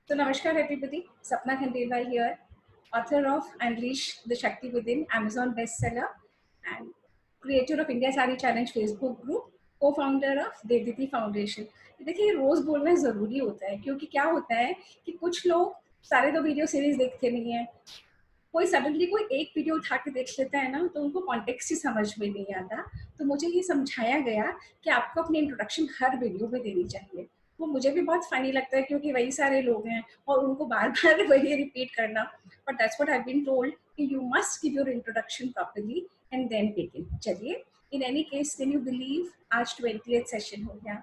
So Namaskar everybody, Sapna Khandelwal here, author of Unleash the Shakti Within, Amazon bestseller, and creator of India Sari Challenge Facebook group, co-founder of Devdidi foundation. देखिए रोज बोलना जरूरी होता है क्योंकि क्या होता है कि कुछ लोग सारे तो वीडियो सीरीज देखते नहीं है, कोई सडनली कोई एक वीडियो उठा के देख लेता है ना, तो उनको कॉन्टेक्स्ट ही समझ में नहीं आता। तो मुझे ये समझाया गया कि आपको अपनी इंट्रोडक्शन हर वीडियो में देनी चाहिए। वो मुझे भी बहुत फनी लगता है क्योंकि वही सारे लोग हैं और उनको बार बार वही रिपीट करना, but that's what I have been told कि you must give your introduction properly and then begin. चलिए, in any case can you believe आज 20th सेशन हो गया,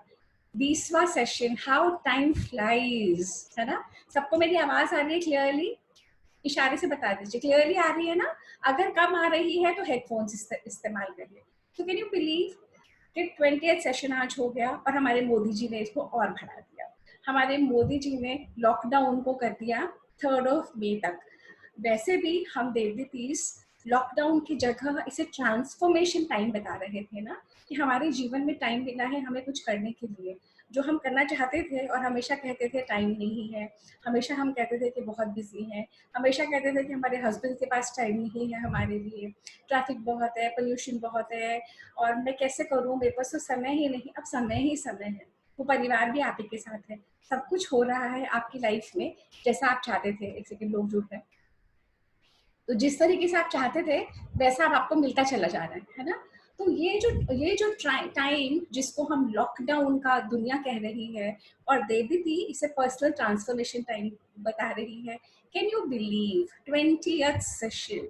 20वां सेशन। हाउ टाइम फ्लाइज, है ना। सबको मेरी आवाज आ रही है क्लियरली? इशारे से बता दीजिए क्लियरली आ रही है ना। अगर कम आ रही है तो हेडफोन्स इस्तेमाल करिए। तो कैन यू बिलीव कि 20th सेशन आज हो गया और हमारे मोदी जी ने इसको और बढ़ा दिया। हमारे मोदी जी ने लॉकडाउन को कर दिया 3rd मई तक। वैसे भी हम देवदीतीस लॉकडाउन की जगह इसे ट्रांसफॉर्मेशन टाइम बता रहे थे ना, कि हमारे जीवन में टाइम मिला है हमें कुछ करने के लिए, जो हम करना चाहते थे और हमेशा कहते थे टाइम नहीं है, हमेशा हम कहते थे कि बहुत बिजी हैं, हमेशा कहते थे कि हमारे हस्बैंड के पास टाइम नहीं है हमारे लिए, ट्रैफिक बहुत है, पोल्यूशन बहुत है और मैं कैसे करूँ, मेरे पास तो समय ही नहीं। अब समय ही समय है, वो परिवार भी आप ही के साथ है, सब कुछ हो रहा है आपकी लाइफ में जैसा आप चाहते थे। एक सेकेंड, लोग जुड़ रहे हैं। तो जिस तरीके से आप चाहते थे वैसा अब आपको मिलता चला जा रहा है ना। तो ये जो टाइम जिसको हम लॉकडाउन का दुनिया कह रही है और देवदीती इसे पर्सनल ट्रांसफॉर्मेशन टाइम बता रही है। Can you believe 20th session,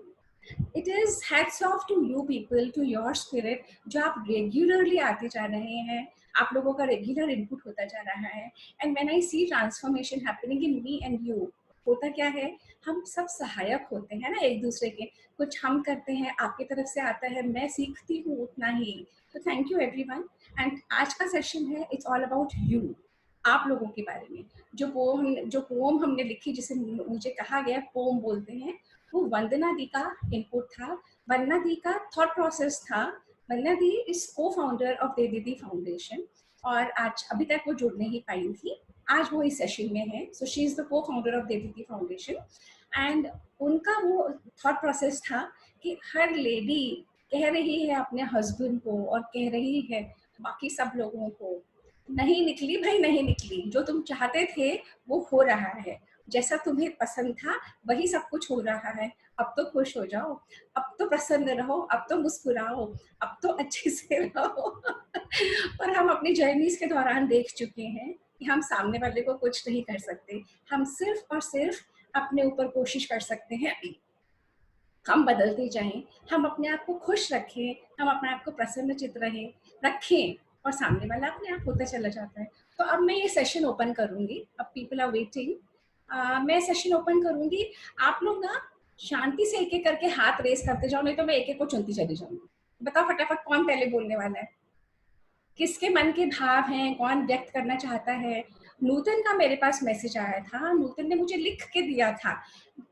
it is hats off to you people, to your spirit, जो आप रेगुलरली आते जा रहे हैं, आप लोगों का रेगुलर इनपुट होता जा रहा है। And when I see transformation happening in me and you, होता क्या है, हम सब सहायक होते हैं ना एक दूसरे के। कुछ हम करते हैं, आपकी तरफ से आता है, मैं सीखती हूँ उतना ही। तो थैंक यू एवरीवन। एंड आज का सेशन है, इट्स ऑल अबाउट यू, आप लोगों के बारे में। जो पोम हमने लिखी, जिसे मुझे कहा गया पोम बोलते हैं, वो वंदना दी का इनपुट था, वंदना दी का थॉट प्रोसेस था। वंदना दी इज को फाउंडर ऑफ देवदीदी फाउंडेशन और आज अभी तक वो जुड़ नहीं पाई थी, आज वो इस सेशन में है। सो शी इज द को फाउंडर ऑफ देवदीदी फाउंडेशन। एंड उनका वो थॉट प्रोसेस था कि हर लेडी कह रही है अपने हस्बैंड को और कह रही है बाकी सब लोगों को, नहीं निकली भाई, नहीं निकली, जो तुम चाहते थे वो हो रहा है, जैसा तुम्हें पसंद था वही सब कुछ हो रहा है। अब तो खुश हो जाओ, अब तो प्रसन्न रहो, अब तो मुस्कुराओ, अब तो अच्छे से रहो। और हम अपनी जर्नीज के दौरान देख चुके हैं कि हम सामने वाले को कुछ नहीं कर सकते, हम सिर्फ और सिर्फ अपने ऊपर कोशिश कर सकते हैं। हम बदलते जाएं, हम अपने आप को खुश रखें, हम अपने आप को प्रसन्न चित्त रखें और सामने वाला अपने आप होता चला जाता है। तो अब मैं ये सेशन ओपन करूंगी, अब पीपल आर वेटिंग। मैं सेशन ओपन करूंगी, आप लोग ना शांति से एक एक करके हाथ रेस करते जाओ, नहीं तो मैं एक एक को चुनती चली जाऊंगी। बताओ फटाफट कौन पहले बोलने वाला है, किसके मन के भाव हैं, कौन व्यक्त करना चाहता है। नूतन का मेरे पास मैसेज आया था, नूतन ने मुझे लिख के दिया था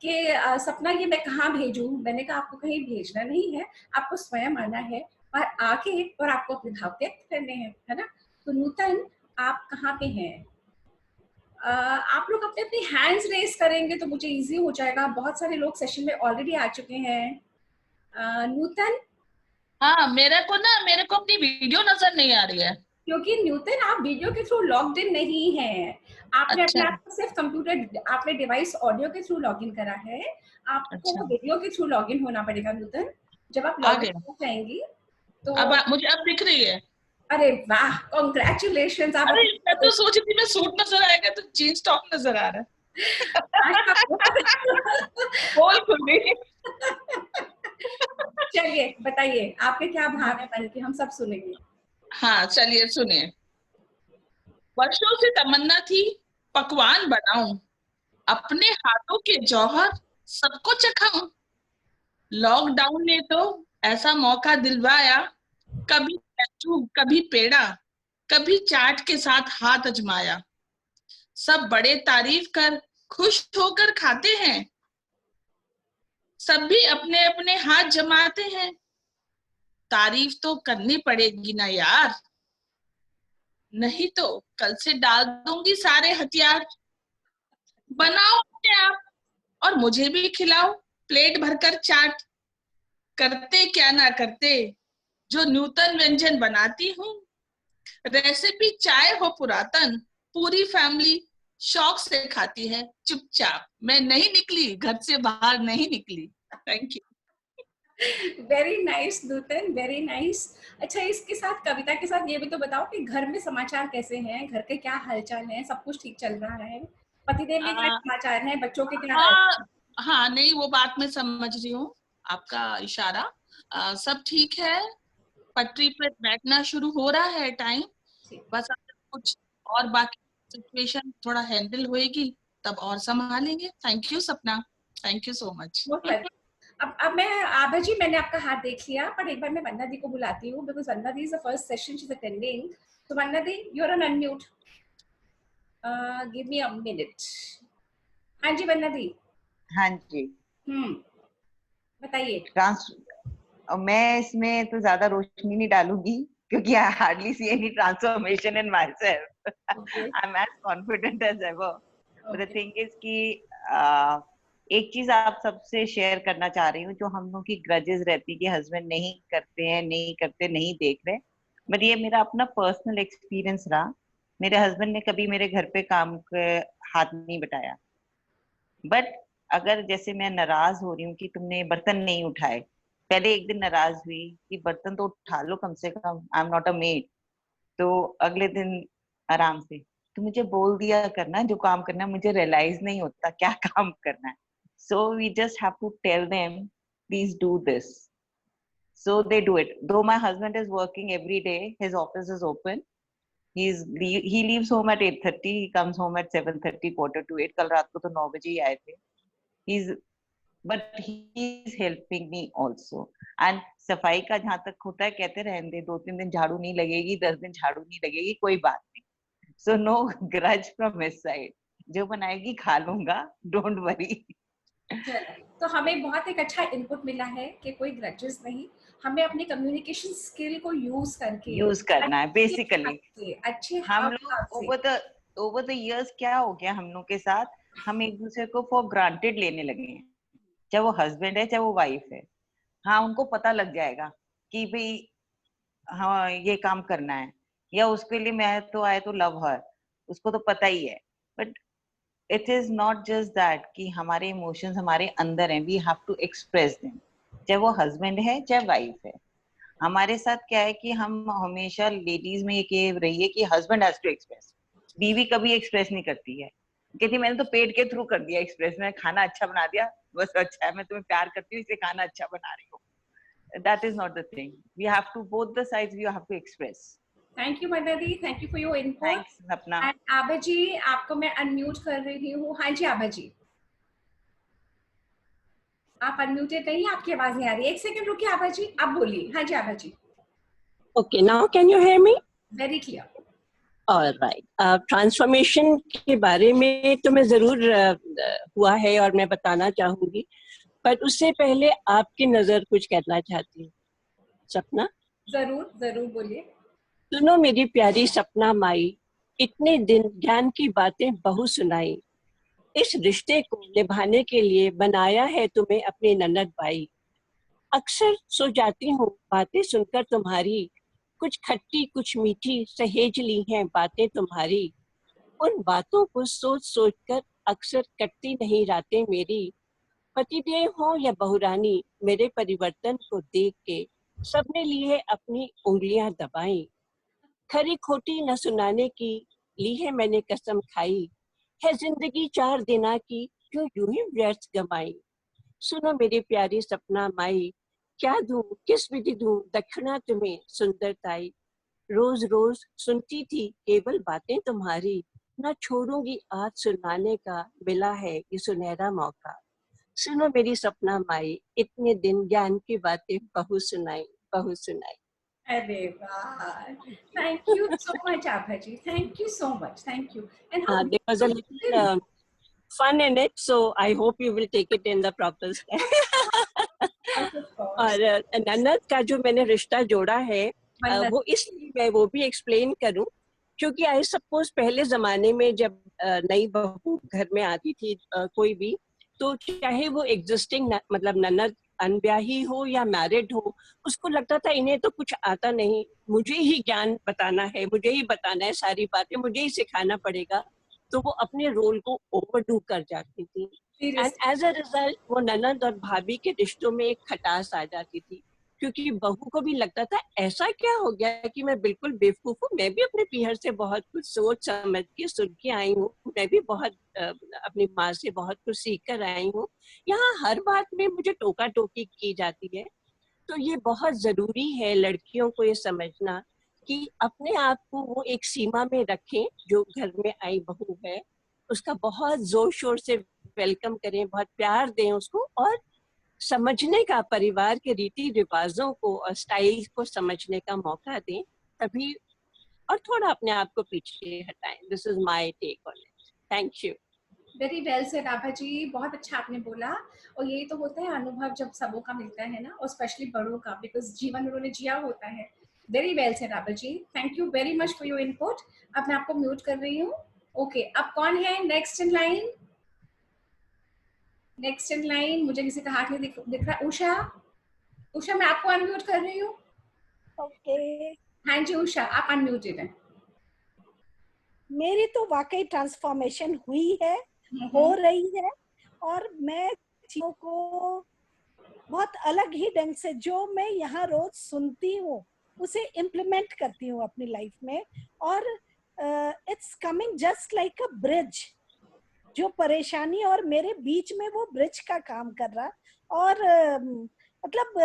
कि सपना ये मैं कहाँ भेजूं। मैंने कहा आपको कहीं भेजना नहीं है, आपको स्वयं आना है और आके और आपको अपने भाव व्यक्त करने हैं, है ना। तो नूतन, आप कहाँ पे हैं? आप लोग अपने अपने हैंड्स रेस करेंगे तो मुझे इजी हो जाएगा, बहुत सारे लोग सेशन में ऑलरेडी आ चुके हैं। नूतन, हाँ, मेरे को अपनी वीडियो नजर नहीं आ रही है। क्योंकि न्यूटन आप वीडियो के थ्रू लॉग्ड इन नहीं है, आपने अपने अच्छा। आप को सिर्फ कंप्यूटर, आपने डिवाइस ऑडियो के थ्रू लॉग इन करा है, आपको अच्छा, वीडियो के थ्रू लॉग इन होना पड़ेगा न्यूटन। जब आप आ लॉग इन गया। हो जाएंगी तो मुझे अब दिख रही है। अरे वाह, कॉन्ग्रेचुलेशन, आप अरे, मैं अपने तो सोच रही थी मैं सूट नजर आएगा तो जीन्स टॉप नजर आ रहा आज का है। पोल खुल गई। चलिए बताइए आपके क्या भाव है मन के, हम सब सुनेंगे। हाँ, चलिए सुनिए। वर्षों से तमन्ना थी पकवान बनाऊं, अपने हाथों के जौहर सबको चखाऊं। लॉकडाउन ने तो ऐसा मौका दिलवाया, कभी लड्डू कभी पेड़ा, कभी चाट के साथ हाथ अजमाया। सब बड़े तारीफ कर खुश होकर खाते हैं, सब भी अपने अपने हाथ जमाते हैं। तारीफ तो करनी पड़ेगी ना यार, नहीं तो कल से डाल दूंगी सारे हथियार। बनाओ अपने आप और मुझे भी खिलाओ, प्लेट भरकर चाट। करते क्या ना करते, जो नूतन व्यंजन बनाती हूँ। रेसिपी चाहे हो पुरातन, पूरी फैमिली शौक से खाती है चुपचाप। मैं नहीं निकली, घर से बाहर नहीं निकली। Thank you. Very nice Nutan, very nice. अच्छा, इसके साथ, कविता के साथ ये भी तो बताओ कि घर में समाचार कैसे हैं, घर के क्या हालचाल हैं, सब कुछ ठीक चल रहा है? पतिदेव के क्या समाचार हैं, बच्चों के क्या हाल? हाँ हाँ, नहीं वो बात मैं समझ रही हूँ, आपका इशारा। सब ठीक है, पटरी पे बैठना शुरू हो रहा है टाइम। ठीक। बस अब कुछ और बाकी सिचुएशन थोड़ा हैंडल होएगी तब और संभालेंगे। थैंक यू सपना, थैंक यू सो मच। बहुत वेलकम। अब मैं, आभा जी, मैंने आपका हाथ देख लिया, पर एक बार मैं वंदना दी को बुलाती हूँ, because Vandana di is the first session she is attending. तो Vandana di, you are on unmute, give me a minute. हाँ जी वंदना दी। हाँ जी। बताइए। मैं इसमें तो ज्यादा रोशनी नहीं डालूंगी क्योंकि I hardly see any transformation in myself. I am as confident as ever. But the thing is कि एक चीज आप सबसे शेयर करना चाह रही हूँ, जो हम लोग की ग्रजेस रहती कि हस्बैंड नहीं करते हैं, नहीं करते, नहीं देख रहे, बट ये मेरा अपना पर्सनल एक्सपीरियंस रहा। मेरे हस्बैंड ने कभी मेरे घर पे काम के हाथ नहीं बटाया। बट अगर जैसे मैं नाराज हो रही हूँ कि तुमने बर्तन नहीं उठाए, पहले एक दिन नाराज हुई कि बर्तन तो उठा लो कम से कम, I am not a maid. तो अगले दिन आराम से, तो मुझे बोल दिया करना जो काम करना है, मुझे रियलाइज नहीं होता क्या काम करना है। So we just have to tell them please do this, so they do it. Though my husband is working every day, his office is open, he leaves home at 8:30, he comes home at 7:30, quarter to 8. कल रात को तो 9 बजे ही आए थे। he's but he is helping me also. And सफाई का जहां तक होता है, कहते रहने दे, 2-3 दिन झाड़ू नहीं लगेगी, 10 दिन झाड़ू नहीं लगेगी, कोई बात नहीं। so no grudge from his side, जो बनाएगी खा लूंगा, don't worry. तो हमें बहुत एक अच्छा इनपुट मिला है कि कोई ग्रजेस नहीं, हमें अपनी कम्युनिकेशन स्किल को यूज करके, यूज करना है बेसिकली। अच्छे हम लोग ओवर द इयर्स क्या हो गया हम लोग के साथ, हम एक दूसरे को फॉर ग्रांटेड लेने लगे हैं। चाहे वो हस्बैंड है, चाहे वो वाइफ है, हाँ उनको पता लग जाएगा कि भाई हाँ ये काम करना है, या उसके लिए मैं तो आए तो लव हर, उसको तो पता ही है। But it is not just that कि हमारे इमोशंस हमारे अंदर हैं, we have to express them, चाहे वो हस्बैंड है चाहे वाइफ है। हमारे साथ क्या है कि हम हमेशा लेडीज में ये रही है कि हस्बैंड हैज टू एक्सप्रेस, बीवी कभी एक्सप्रेस नहीं करती है, कहती मैंने तो पेट के थ्रू कर दिया एक्सप्रेस, मैं खाना अच्छा बना दिया, बस अच्छा है, मैं तुम्हें प्यार करती हूँ इसलिए खाना अच्छा बना रही हूँ। that is not the thing, we have to, both the sides we have to express. Thank you mother the, thank you for your input. Thanks सपना। आभा जी, आपको मैं अनम्यूट कर रही हूँ। हाँ जी आभा जी, आप अनम्यूटेड नहीं, आपकी आवाज नहीं आ रही। एक सेकंड रुकिए आभा जी, आप बोलिए। हाँ जी आभा जी। Okay, now can you hear me? Very clear. All right. Transformation के बारे में तो मैं जरूर हुआ है और मैं बताना चाहूंगी, पर उससे पहले आपकी नजर कुछ कहना चाहती हूँ। सपना, जरूर जरूर बोलिए। सुनो मेरी प्यारी सपना माई, इतने दिन ज्ञान की बातें बहु सुनाई, इस रिश्ते को निभाने के लिए बनाया है तुम्हें अपनी ननद भाई। अक्सर सो जाती हूँ बातें सुनकर तुम्हारी, कुछ खट्टी कुछ मीठी सहेज ली हैं बातें तुम्हारी। उन बातों को सोच सोच कर अक्सर कटती नहीं रातें मेरी। पतिदेव हो या बहुरानी, मेरे परिवर्तन को देख के सबने लिए अपनी उंगलियां दबाई। खरी खोटी न सुनाने की ली है मैंने कसम खाई, है जिंदगी 4 दिना की क्यों यूं ही व्यर्थ गमाई। सुनो मेरी प्यारी सपना माई, क्या दूं किस विधि दूं दक्षिणा तुम्हें सुंदरताई। रोज रोज सुनती थी केवल बातें तुम्हारी, न छोड़ूंगी आज सुनाने का मिला है ये सुनहरा मौका। सुनो मेरी सपना माई, इतने दिन ज्ञान की बातें बहु सुनाई बहु सुनाई। अरे वाह, thank you so much Abha ji, thank you so much, thank you. And how There was a little fun in it, so I hope you will take it in the proper style. और ननद का जो मैंने रिश्ता जोड़ा है, वो इसलिए मैं वो भी एक्सप्लेन करूं क्योंकि आई सपोज पहले जमाने में जब नई बहू घर में आती थी कोई भी, तो चाहे वो एग्जिस्टिंग मतलब ननद अनब्याही हो या मैरिड हो, उसको लगता था इन्हें तो कुछ आता नहीं, मुझे ही ज्ञान बताना है, मुझे ही बताना है सारी बातें, मुझे ही सिखाना पड़ेगा। तो वो अपने रोल को ओवरडू कर जाती थी एंड एज अ रिजल्ट वो ननद और भाभी के रिश्तों में एक खटास आ जाती थी, क्योंकि बहू को भी लगता था ऐसा क्या हो गया कि मैं बिल्कुल बेवकूफ हूँ, मैं भी अपने पीहर से बहुत कुछ सोच समझ के सुन के आई हूँ, मैं भी बहुत अपनी माँ से बहुत कुछ सीख कर आई हूँ, यहाँ हर बात में मुझे टोका टोकी की जाती है। तो ये बहुत जरूरी है लड़कियों को ये समझना कि अपने आप को वो एक सीमा में रखें, जो घर में आई बहू है उसका बहुत जोर शोर से वेलकम करें, बहुत प्यार दें उसको, और समझने का, परिवार के रीति रिवाजों को और स्टाइल को समझने का मौका दें, तभी, और थोड़ा अपने आप को पीछे हटाएं। This is my take on it. Thank you. Very well said Abha ji, बहुत अच्छा आपने बोला। और यही तो होता है अनुभव जब सबों का मिलता है ना, और स्पेशली बड़ों का, बिकॉज जीवन उन्होंने जिया होता है। Very well said Abha ji, thank you very much for your input. अब मैं आपको म्यूट कर रही हूँ। ओके, अब कौन है next in line? Next in line मुझे किसी का हाथ नहीं दिख रहा। उषा, उषा मैं आपको अनम्यूट कर रही हूँ। ओके, हाँ जी उषा, आप अनम्यूटेड हैं। मेरी तो वाकई ट्रांसफॉर्मेशन हुई है, हो रही है, और मैं चीजों को बहुत अलग ही ढंग से, जो मैं यहाँ रोज सुनती हूँ उसे इम्प्लीमेंट करती हूँ अपनी लाइफ में, और it's coming just like a bridge. जो परेशानी और मेरे बीच में वो ब्रिज का काम कर रहा, और मतलब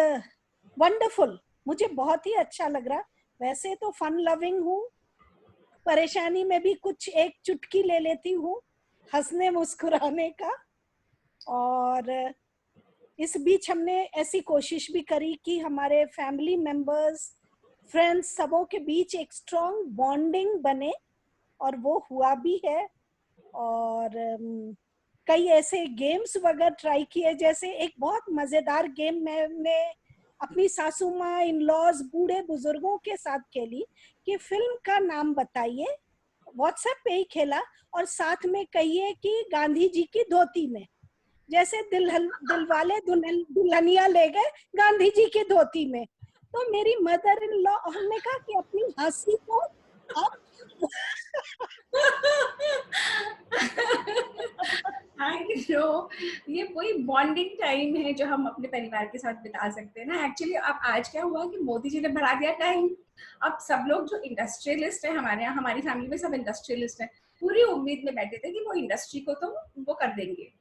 वंडरफुल, मुझे बहुत ही अच्छा लग रहा। वैसे तो फन लविंग हूँ, परेशानी में भी कुछ एक चुटकी ले लेती हूँ हंसने मुस्कुराने का, और इस बीच हमने ऐसी कोशिश भी करी कि हमारे फैमिली मेंबर्स, फ्रेंड्स, सबों के बीच एक स्ट्रॉन्ग बॉन्डिंग बने, और वो हुआ भी है। और कई ऐसे गेम्स वगैरह ट्राई किए, जैसे एक बहुत मजेदार गेम मैंने अपनी सासू माँ, इन लॉज, बूढ़े बुजुर्गों के साथ खेली कि फिल्म का नाम बताइए, व्हाट्सएप पे ही खेला, और साथ में कहिए कि गांधी जी की धोती में, जैसे दिलवाले दुल्हनिया ले गए गांधी जी की धोती में। तो मेरी मदर इन लॉ, हमने कहा कि अपनी हंसी को आप आई नो, ये वही बॉन्डिंग टाइम है जो हम अपने परिवार के साथ बिता सकते हैं ना। एक्चुअली अब आज क्या हुआ कि मोदी जी ने बढ़ा दिया टाइम। अब सब लोग जो इंडस्ट्रियलिस्ट है हमारे यहाँ, हमारी फैमिली में सब इंडस्ट्रियलिस्ट है, पूरी उम्मीद में बैठे थे कि वो इंडस्ट्री को तो वो कर देंगे,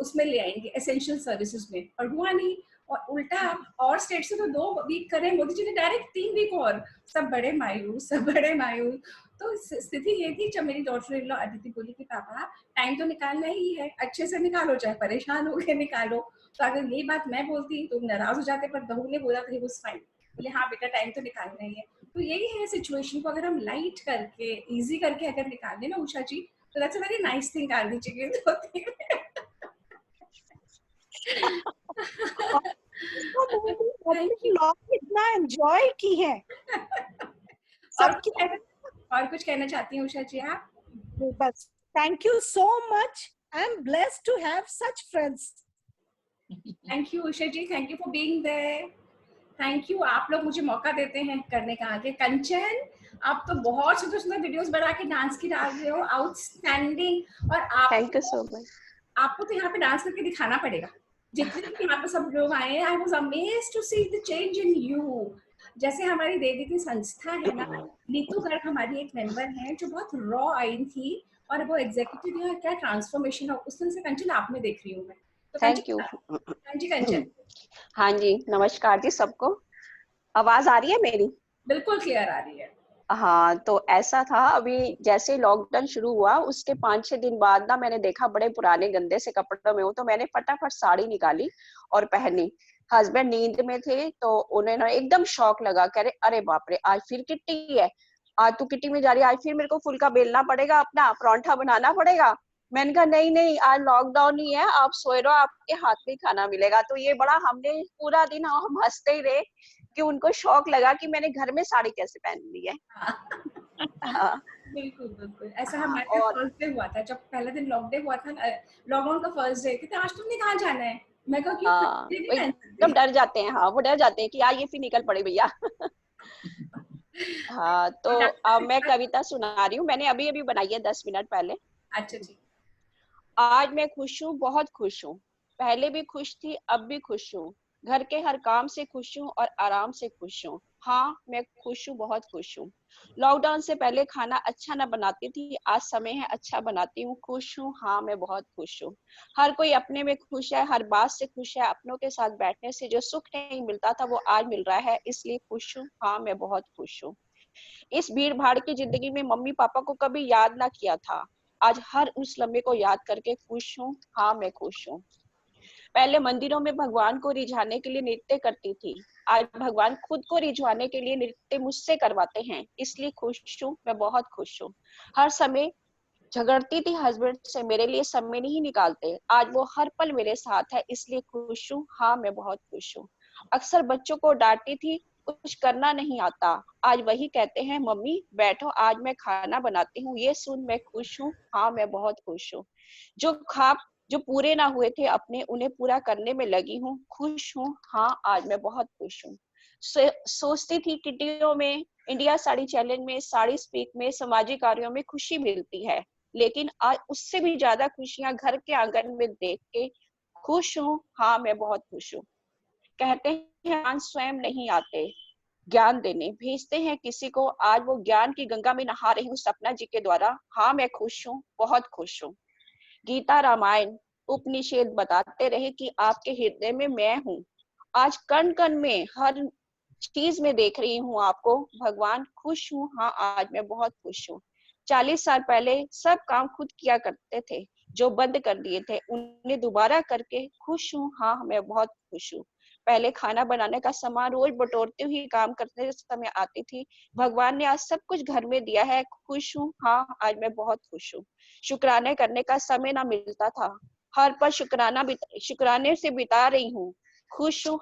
उसमें ले आएंगे एसेंशियल सर्विसेज में, और हुआ नहीं। और उल्टा और स्टेट से तो 2 वीक करे, मोदी जी ने डायरेक्ट 3 वीक और। सब बड़े मायूस, सब बड़े मायूस। तो स्थिति ये थी जब मेरी डॉटर इन लॉ अदिति बोली कि पापा टाइम तो निकालना ही है, अच्छे से निकालो, चाहे परेशान हो के निकालो। तो अगर यही बात मैं बोलती तो नाराज हो जाते, पर बहू ने बोला था वाज फाइन, बोले हाँ बेटा टाइम तो निकालना ही है। तो यही है सिचुएशन को अगर हम लाइट करके, इजी करके अगर निकाल लें ना उषा जी, तो that's a very nice thing Gandhi ji की होती है। इतना एंजॉय की है। और कुछ कहना चाहती हैं उषा जी आप? बस thank you so much, I am blessed to have such friends. Thank you Usha ji, thank you for being there. Thank you, आप लोग मुझे मौका देते हैं करने का आगे। कंचन, आप तो बहुत सुंदर सुंदर वीडियोस बना के डांस की डाल रहे हो, आउटस्टैंडिंग। और आप, थैंक यू सो मच। आपको तो यहाँ पे डांस करके दिखाना पड़ेगा। जितने भी यहाँ पे सब लोग आए, I was amazed to see the change in you. जैसे हमारी देवी संस्था है ना, नीतू गर्ग हमारी एक मेंबर है जो बहुत रॉ आई थी, और वो एग्जीक्यूटिव है, क्या ट्रांसफॉर्मेशन है उस दिन से कंचन आप में देख रही हूँ मैं। तो थैंक यू। हाँ जी कंचन। हाँ जी, नमस्कार जी सबको। आवाज आ रही है मेरी? बिल्कुल क्लियर आ रही है। हाँ, तो ऐसा था, अभी जैसे लॉकडाउन शुरू हुआ उसके 5-6 दिन बाद ना मैंने देखा बड़े पुराने गंदे से कपड़ों में हूँ, तो मैंने फटाफट साड़ी निकाली और पहनी। हस्बैंड नींद में थे तो उन्हें ना एकदम शौक लगा, कह रहे अरे बाप रे आज फिर किट्टी है, आज तू किट्टी में जा रही है, आज फिर मेरे को फुलका बेलना पड़ेगा, अपना परांठा बनाना पड़ेगा। मैंने कहा नहीं नहीं, आज लॉकडाउन ही है, आप सोए रहो, आपके हाथ में ही खाना मिलेगा। तो ये बड़ा, हमने पूरा दिन हम हंसते ही रहे कि उनको शौक लगा कि मैंने घर में साड़ी कैसे पहन ली है। हाँ, बिल्कुल बिल्कुल ऐसा हाँ, हमारे और फर्स्ट डे हुआ था, जब पहला दिन लॉकडाउन हुआ था, लॉकडाउन का फर्स्ट डे थी, तो आज तुमने कहाँ जाना है, मैं कहा क्यों, हाँ, नहीं वो पहन एकदम सकती। डर जाते हैं। हाँ, वो डर जाते हैं कि यार ये फिर निकल पड़े भैया। हाँ, तो और अब मैं कविता सुना रही हूँ, मैंने अभी अभी बनाई है 10 मिनट पहले। अच्छा जी। आज मैं खुश हूँ, बहुत खुश हूँ। पहले भी खुश थी, अब भी खुश हूँ। घर के हर काम से खुश हूँ और आराम से खुश हूँ। हाँ, मैं खुश हूँ, बहुत खुश हूँ। लॉकडाउन से पहले खाना अच्छा न बनाती थी, आज समय है अच्छा बनाती हूँ। खुश हूँ, हाँ मैं बहुत खुश हूँ। हर कोई अपने में खुश है, हर बात से खुश है। अपनों के साथ बैठने से जो सुख नहीं मिलता था वो आज मिल रहा है, इसलिए खुश हूँ, हाँ मैं बहुत खुश हूँ। इस भीड़ भाड़ की जिंदगी में मम्मी पापा को कभी याद ना किया था, आज हर उस लम्हे को याद करके खुश हूँ, हाँ मैं खुश हूँ। पहले मंदिरों में भगवान को रिझाने के लिए नृत्य करती थी, आज भगवान खुद को रिझाने के लिए नृत्य मुझसे करवाते हैं, इसलिए खुश हूँ, मैं बहुत खुश हूँ। हर समय झगड़ती थी हस्बैंड से, मेरे लिए समय नहीं निकालते, आज वो हर पल मेरे साथ है, इसलिए खुश हूँ, हाँ मैं बहुत खुश हूँ। अक्सर बच्चों को डांटती थी, कुछ करना नहीं आता, आज वही कहते हैं मम्मी बैठो आज मैं खाना बनाती हूँ, ये सुन मैं खुश हूँ, हाँ मैं बहुत खुश हूँ। जो ख्वाब जो पूरे ना हुए थे अपने, उन्हें पूरा करने में लगी हूँ, खुश हूँ, हाँ आज मैं बहुत खुश हूँ। सोचती थी किटियों में, इंडिया साड़ी चैलेंज में, साड़ी स्पीक में, सामाजिक कार्यों में खुशी मिलती है, लेकिन आज उससे भी ज्यादा खुशियां घर के आंगन में देख के खुश हूँ, हाँ मैं बहुत खुश हूँ। कहते हैं ज्ञान स्वयं नहीं आते, ज्ञान देने भेजते हैं किसी को, आज वो ज्ञान की गंगा में नहा रही हूँ सपना जी के द्वारा, हाँ मैं खुश हूँ, बहुत खुश हूँ। गीता रामायण उपनिषद बताते रहे कि आपके हृदय में मैं हूँ, आज कण कण में हर चीज में देख रही हूँ आपको भगवान, खुश हूँ, हाँ आज मैं बहुत खुश हूँ। 40 साल पहले सब काम खुद किया करते थे, जो बंद कर दिए थे उन्हें दोबारा करके खुश हूँ, हाँ मैं बहुत खुश हूँ। पहले खाना बनाने का सामान रोज बटोरते हुए काम करते समय आती थी, भगवान ने आज सब कुछ घर में दिया है, खुश हूँ, हाँ आज मैं बहुत खुश हूँ। शुक्राने करने का समय ना मिलता था, हर पल शुक्राने से बिता रही हूँ, खुश हूँ,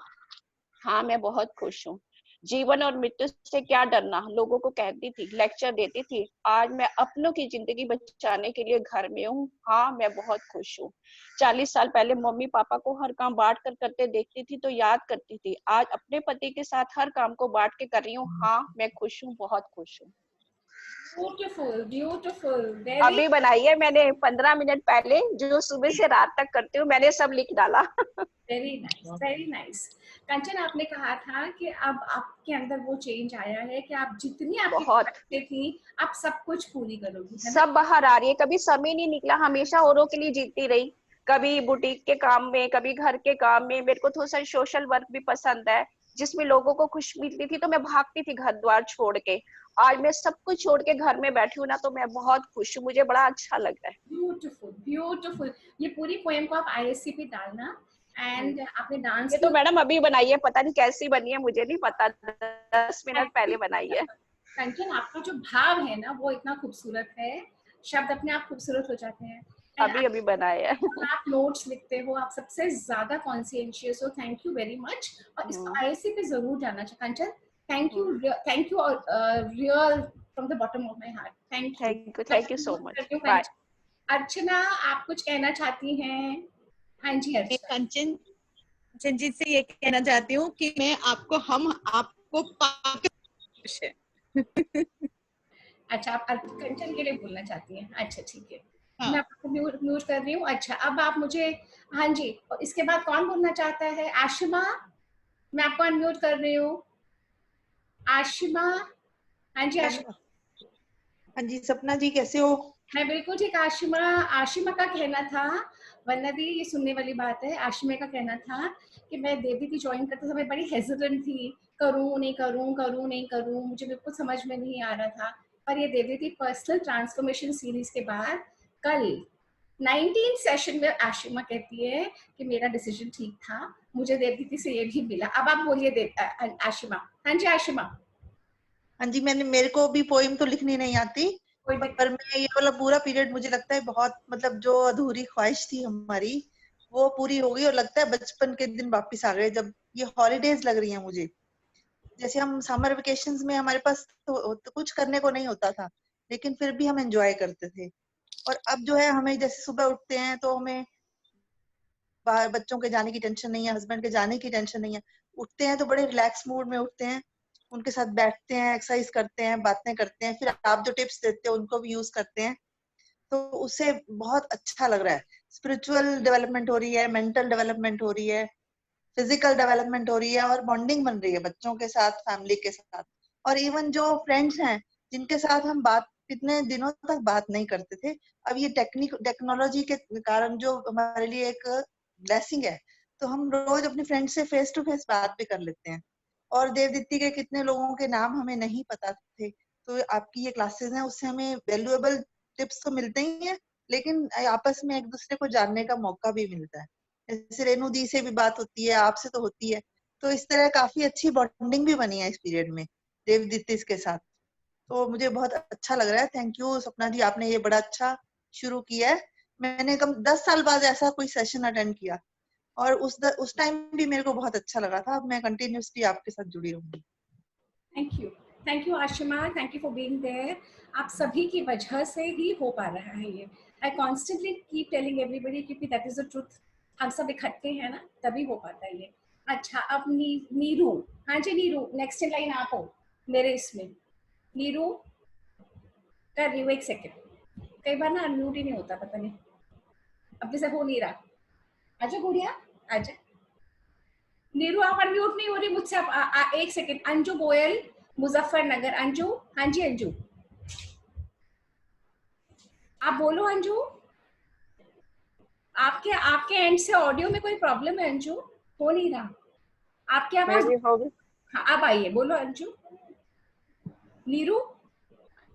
हाँ मैं बहुत खुश हूँ। जीवन और मृत्यु से क्या डरना, लोगों को कहती थी, लेक्चर देती थी, आज मैं अपनों की जिंदगी बचाने के लिए घर में हूँ, हाँ मैं बहुत खुश हूँ। 40 साल पहले मम्मी पापा को हर काम बांट कर करते देखती थी तो याद करती थी, आज अपने पति के साथ हर काम को बांट के कर रही हूँ, हाँ मैं खुश हूँ, बहुत खुश हूँ। ब्यूटीफुल ब्यूटीफुल, वेरी अभी बनाई है मैंने 15 मिनट पहले, जो सुबह से रात तक करती हूँ, मैंने सब लिख डाला। Very nice very nice. Kanchan, आपने कहा था कि अब आपके अंदर वो चेंज आया है कि आप जितनी आपकी बहुत ख्वाहिशें थी आप सब कुछ पूरी करोगी, है ना? सब बाहर आ रही है, कभी समय नहीं निकला, हमेशा औरों के लिए जीती रही, कभी बुटीक के काम में, कभी घर के काम में। मेरे को थोड़ा सा सोशल वर्क भी पसंद है, जिसमें लोगों को खुश मिलती थी तो मैं भागती थी घर द्वार छोड़ के। आज मैं सब कुछ छोड़ के घर में बैठी हूँ ना, तो मैं बहुत खुश हूँ, मुझे बड़ा अच्छा लग रहा है। Beautiful beautiful. ये पूरी पोएम को आप आईएससी पे डालना, एंड आपने डांस ये तो मैडम अभी बनाई है, पता नहीं कैसी बनी है, मुझे नहीं पता, 10 मिनट पहले बनाई है। कंचन, आपका जो भाव है ना वो इतना खूबसूरत है, शब्द अपने आप खूबसूरत हो जाते हैं। And अभी अभी बनाया है। आप नोट्स लिखते हो, आप सबसे ज्यादा कॉन्शियस हो, थैंक यू वेरी मच। और इसको आईएससी पे जरूर जाना चाहिए Kanchan. Thank you real from the bottom of my heart, thank you so much, bye. Thank. Archana, आप कुछ कहना चाहती हैं? हाँ जी मैं अर्चना। कंचन जी से ये कहना चाहती हूँ कि हम आपको पाके खुश है। अच्छा, आप कंचन के लिए बोलना चाहती हैं? अच्छा ठीक है, हाँ। मैं आपको म्यूट कर रही हूँ। अच्छा, अब आप मुझे, हाँ जी, इसके बाद कौन बोलना चाहता है? आशिमा, मैं आपको अनम्यूट कर रही हूँ। आशिमा, हाँ जी आशिमा। हाँ जी, सपना जी कैसे हो? मैं बिल्कुल ठीक। आशिमा, आशिमा का कहना था, वरना दी ये सुनने वाली बात है, आशिमा का कहना था कि मैं देवदीदी ज्वाइन करते समय बड़ी हेजिटेंट थी, करूं नहीं करूं, करूं नहीं करूं, मुझे बिल्कुल समझ में नहीं आ रहा था। पर ये देवदीदी पर्सनल ट्रांसफॉर्मेशन सीरीज के बाद कल 19 सेशन में आशिमा कहती है कि मेरा डिसीजन ठीक था, मुझे देवदीदी से ये भी मिला। अब आप बोलिए आशिमा। हाँ जी आशिमा। हाँ जी, मेरे को भी पोइम तो लिखनी नहीं आती, कोई पर मैं ये वाला पूरा पीरियड मुझे लगता है बहुत, मतलब जो अधूरी ख्वाहिश थी हमारी वो पूरी हो गई, और लगता है बचपन के दिन वापस आ गए, जब ये हॉलीडेज लग रही हैं मुझे। जैसे हम समर वेकेशंस में हमारे पास तो कुछ करने को नहीं होता था, लेकिन फिर भी हम एंजॉय करते थे। और अब जो है हमें जैसे सुबह उठते हैं तो हमें बाहर बच्चों के जाने की टेंशन नहीं है, हस्बैंड के जाने की टेंशन नहीं है। उठते हैं तो बड़े रिलैक्स मूड में उठते हैं, उनके साथ बैठते हैं, एक्सरसाइज करते हैं, बातें करते हैं, फिर आप जो टिप्स देते हैं उनको भी यूज करते हैं, तो उससे बहुत अच्छा लग रहा है। स्पिरिचुअल डेवलपमेंट हो रही है, मेंटल डेवलपमेंट हो रही है, फिजिकल डेवलपमेंट हो रही है, और बॉन्डिंग बन रही है बच्चों के साथ, फैमिली के साथ। और इवन जो फ्रेंड्स हैं जिनके साथ हम बात कितने दिनों तक बात नहीं करते थे, अब ये टेक्नोलॉजी के कारण जो हमारे लिए एक ब्लेसिंग है, तो हम रोज अपने फ्रेंड से फेस टू फेस बात भी कर लेते हैं। और देवदीप्ति के कितने लोगों के नाम हमें नहीं पता थे, तो आपकी ये क्लासेस हैं उससे हमें वैल्यूएबल टिप्स तो मिलते ही हैं, लेकिन आपस में एक दूसरे को जानने का मौका भी मिलता है। जैसे रेणु दी से भी बात होती है, आपसे तो होती है, तो इस तरह काफी अच्छी बॉन्डिंग भी बनी है इस पीरियड में देवदीप्ति के साथ। तो मुझे बहुत अच्छा लग रहा है। थैंक यू सपना जी, आपने ये बड़ा अच्छा शुरू किया है। मैंने कम 10 साल बाद ऐसा कोई सेशन अटेंड किया, और उस टाइम भी मेरे को बहुत अच्छा लगा था। अब मैं कंटिन्यूसली आपके साथ जुड़ी रहूंगी। Thank you Ashima, thank you for being there. आप सभी की वजह से ही हो पा रहा है ये। आई कॉन्स्टेंटली कीप टेलिंग एवरीबडी, क्योंकि दैट इज द ट्रुथ। हम सब इकट्ठे हैं ना, तभी हो पाता है ये। अच्छा, अब नीरू, हाँ जी नीरू, नेक्स्ट इन लाइन आप हो मेरे इसमें। नीरू कर रही हूँ, एक सेकेंड। कई बार ना अनम्यूट ही नहीं होता, पता नहीं अब जैसे हो नहीं रहा। आजा गुड़िया, आजा। नीरू आप अनम्यूट नहीं हो रही मुझसे। आप एक सेकेंड। अंजू गोयल, मुजफ्फरनगर। अंजू, हाँ जी अंजू, आप बोलो अंजू। आपके आपके एंड से ऑडियो में कोई प्रॉब्लम है अंजू? हो नहीं रहा आपकी आवाज। हाँ अब आइए, बोलो अंजू। नीरू,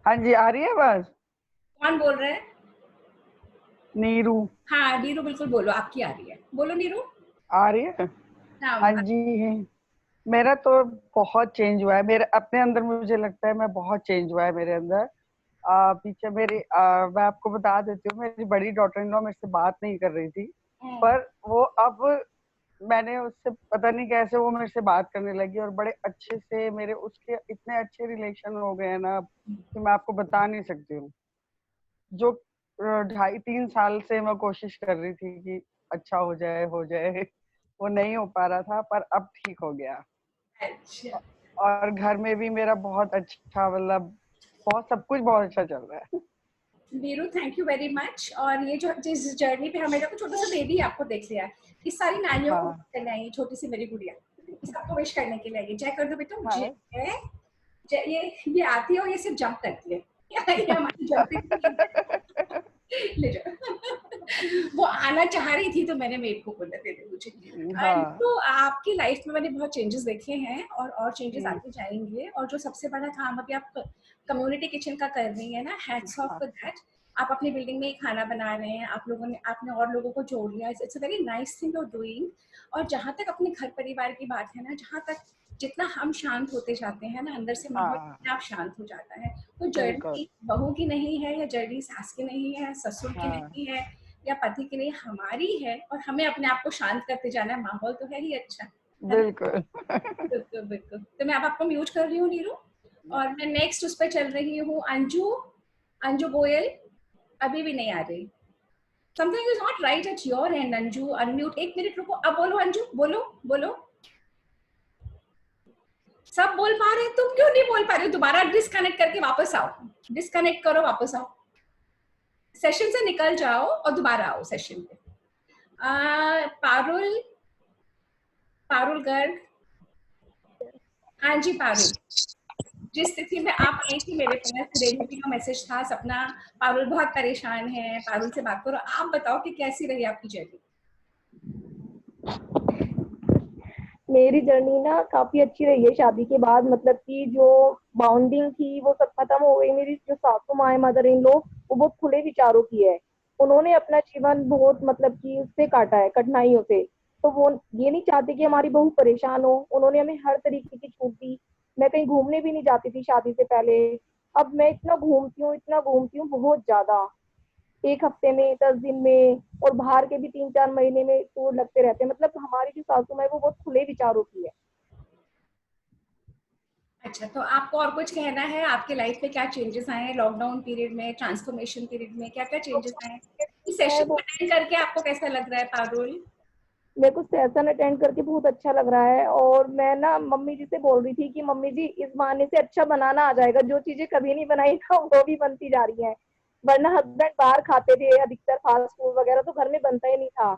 हाँ जी, आ रही है आवाज? कौन बोल रहा है? नीरू। हाँ नीरू, बिल्कुल बोलो, आपकी आ रही है, बोलो नीरू। आ रही है? हाँ जी। मेरा तो बहुत चेंज हुआ है मेरे अपने अंदर, मुझे लगता है मैं बहुत चेंज हुआ है मेरे अंदर। पीछे मैं आपको बता देती हूँ, मेरी बड़ी डॉटर इन लॉ मेरे से बात नहीं कर रही थी, पर वो अब मैंने उससे पता नहीं कैसे वो मेरे से बात करने लगी, और बड़े अच्छे से मेरे उसके इतने अच्छे रिलेशन हो गए हैं ना कि मैं आपको बता नहीं सकती हूँ। जो 2.5-3 साल से मैं कोशिश कर रही थी कि अच्छा हो जाए वो नहीं हो पा रहा था, पर अब ठीक हो गया। अच्छा। और घर में भी मेरा बहुत अच्छा, मतलब बहुत सब कुछ बहुत अच्छा चल रहा है। Veeru, thank you very much. और ये जो जिस जर्नी पे हमें, छोटा सा बेबी आपको देख लिया है, इस सारी नानियों को करने आई, छोटी सी मेरी गुड़िया, सबको विश करने के लिए आई। जय कर दो बेटा मुझे। ये आती है और ये सिर्फ जंप करती है, ये हमारी जंपिंग ले जाओ। वो आना चाह रही थी तो मैंने मेड को बोला दे दे मुझे। तो आपकी लाइफ में मैंने बहुत चेंजेस देखे हैं, और चेंजेस आते जाएंगे। और जो सबसे बड़ा काम अभी आप कम्युनिटी किचन का कर रही है ना, हैट्स ऑफ फॉर दैट। आप अपनी बिल्डिंग में ही खाना बना रहे हैं, आपने और लोगों को जोड़ लिया। It's a very nice thing you are doing. और जहाँ तक अपने घर परिवार की बात है ना, जहाँ तक जितना हम शांत होते जाते हैं ना अंदर से, माहौल अपने आप शांत हो जाता है। तो जर्नी बहू की नहीं है, या जर्नी सास की नहीं है, ससुर की नहीं है, या पति की नहीं, हमारी है। और हमें अपने आप को शांत करते जाना है। माहौल तो है ही अच्छा। बिल्कुल बिल्कुल बिल्कुल। तो मैं अब आपको म्यूट कर रही हूँ नीरू, और मैं नेक्स्ट उस पर चल रही हूँ। अंजू गोयल अभी भी नहीं आ रही। Something is not right at your and. Anju unmute, एक मिनट रुको। अब बोलो अंजू, बोलो बोलो। सब बोल पा रहे हैं, तुम क्यों नहीं बोल पा रहे हो? दोबारा डिस्कनेक्ट करके वापस आओ, डिस्कनेक्ट करो, वापस आओ, सेशन से निकल जाओ और दोबारा आओ सेशन पे। पारुल गर्ग, हाँ जी पारुल। जिस स्थिति में आप आई थी मेरे पास, रेणु जी का मैसेज था, सपना पारुल बहुत परेशान है, पारुल से बात करो। आप बताओ कि कैसी रही आपकी जर्नी? मेरी जर्नी ना काफी अच्छी रही है शादी के बाद। मतलब कि जो बाउंडिंग थी वो सब खत्म हो गई। मेरी जो सासू माँ मदर इन लो, वो बहुत खुले विचारों की है। उन्होंने अपना जीवन बहुत मतलब कि उससे काटा है, कठिनाइयों से। तो वो ये नहीं चाहते कि हमारी बहू परेशान हो। उन्होंने हमें हर तरीके की छूट दी। मैं कहीं घूमने भी नहीं जाती थी शादी से पहले। अब मैं इतना घूमती हूँ बहुत ज्यादा। 1 हफ्ते में, 10 दिन में, और बाहर के भी 3-4 महीने में टूर लगते रहते हैं। मतलब हमारी जो सासू माँ है वो बहुत खुले विचारों की है। अच्छा, तो आपको और कुछ कहना है? आपके लाइफ में क्या चेंजेस आए हैं लॉकडाउन पीरियड में, ट्रांसफॉर्मेशन पीरियड में क्या क्या चेंजेस आए हैं? इस सेशन को अटेंड करके आपको कैसा लग रहा है पारुल? मेरे को सेशन अटेंड करके बहुत अच्छा लग रहा है। और मैं ना मम्मी जी से बोल रही थी कि मम्मी जी इस बहाने से अच्छा बनाना आ जाएगा, जो चीजें कभी नहीं बनाई ना वो भी बनती जा रही हैं। वरना हस्बैंड बाहर खाते थे अधिकतर फास्ट फूड वगैरह, तो घर में बनता ही नहीं था।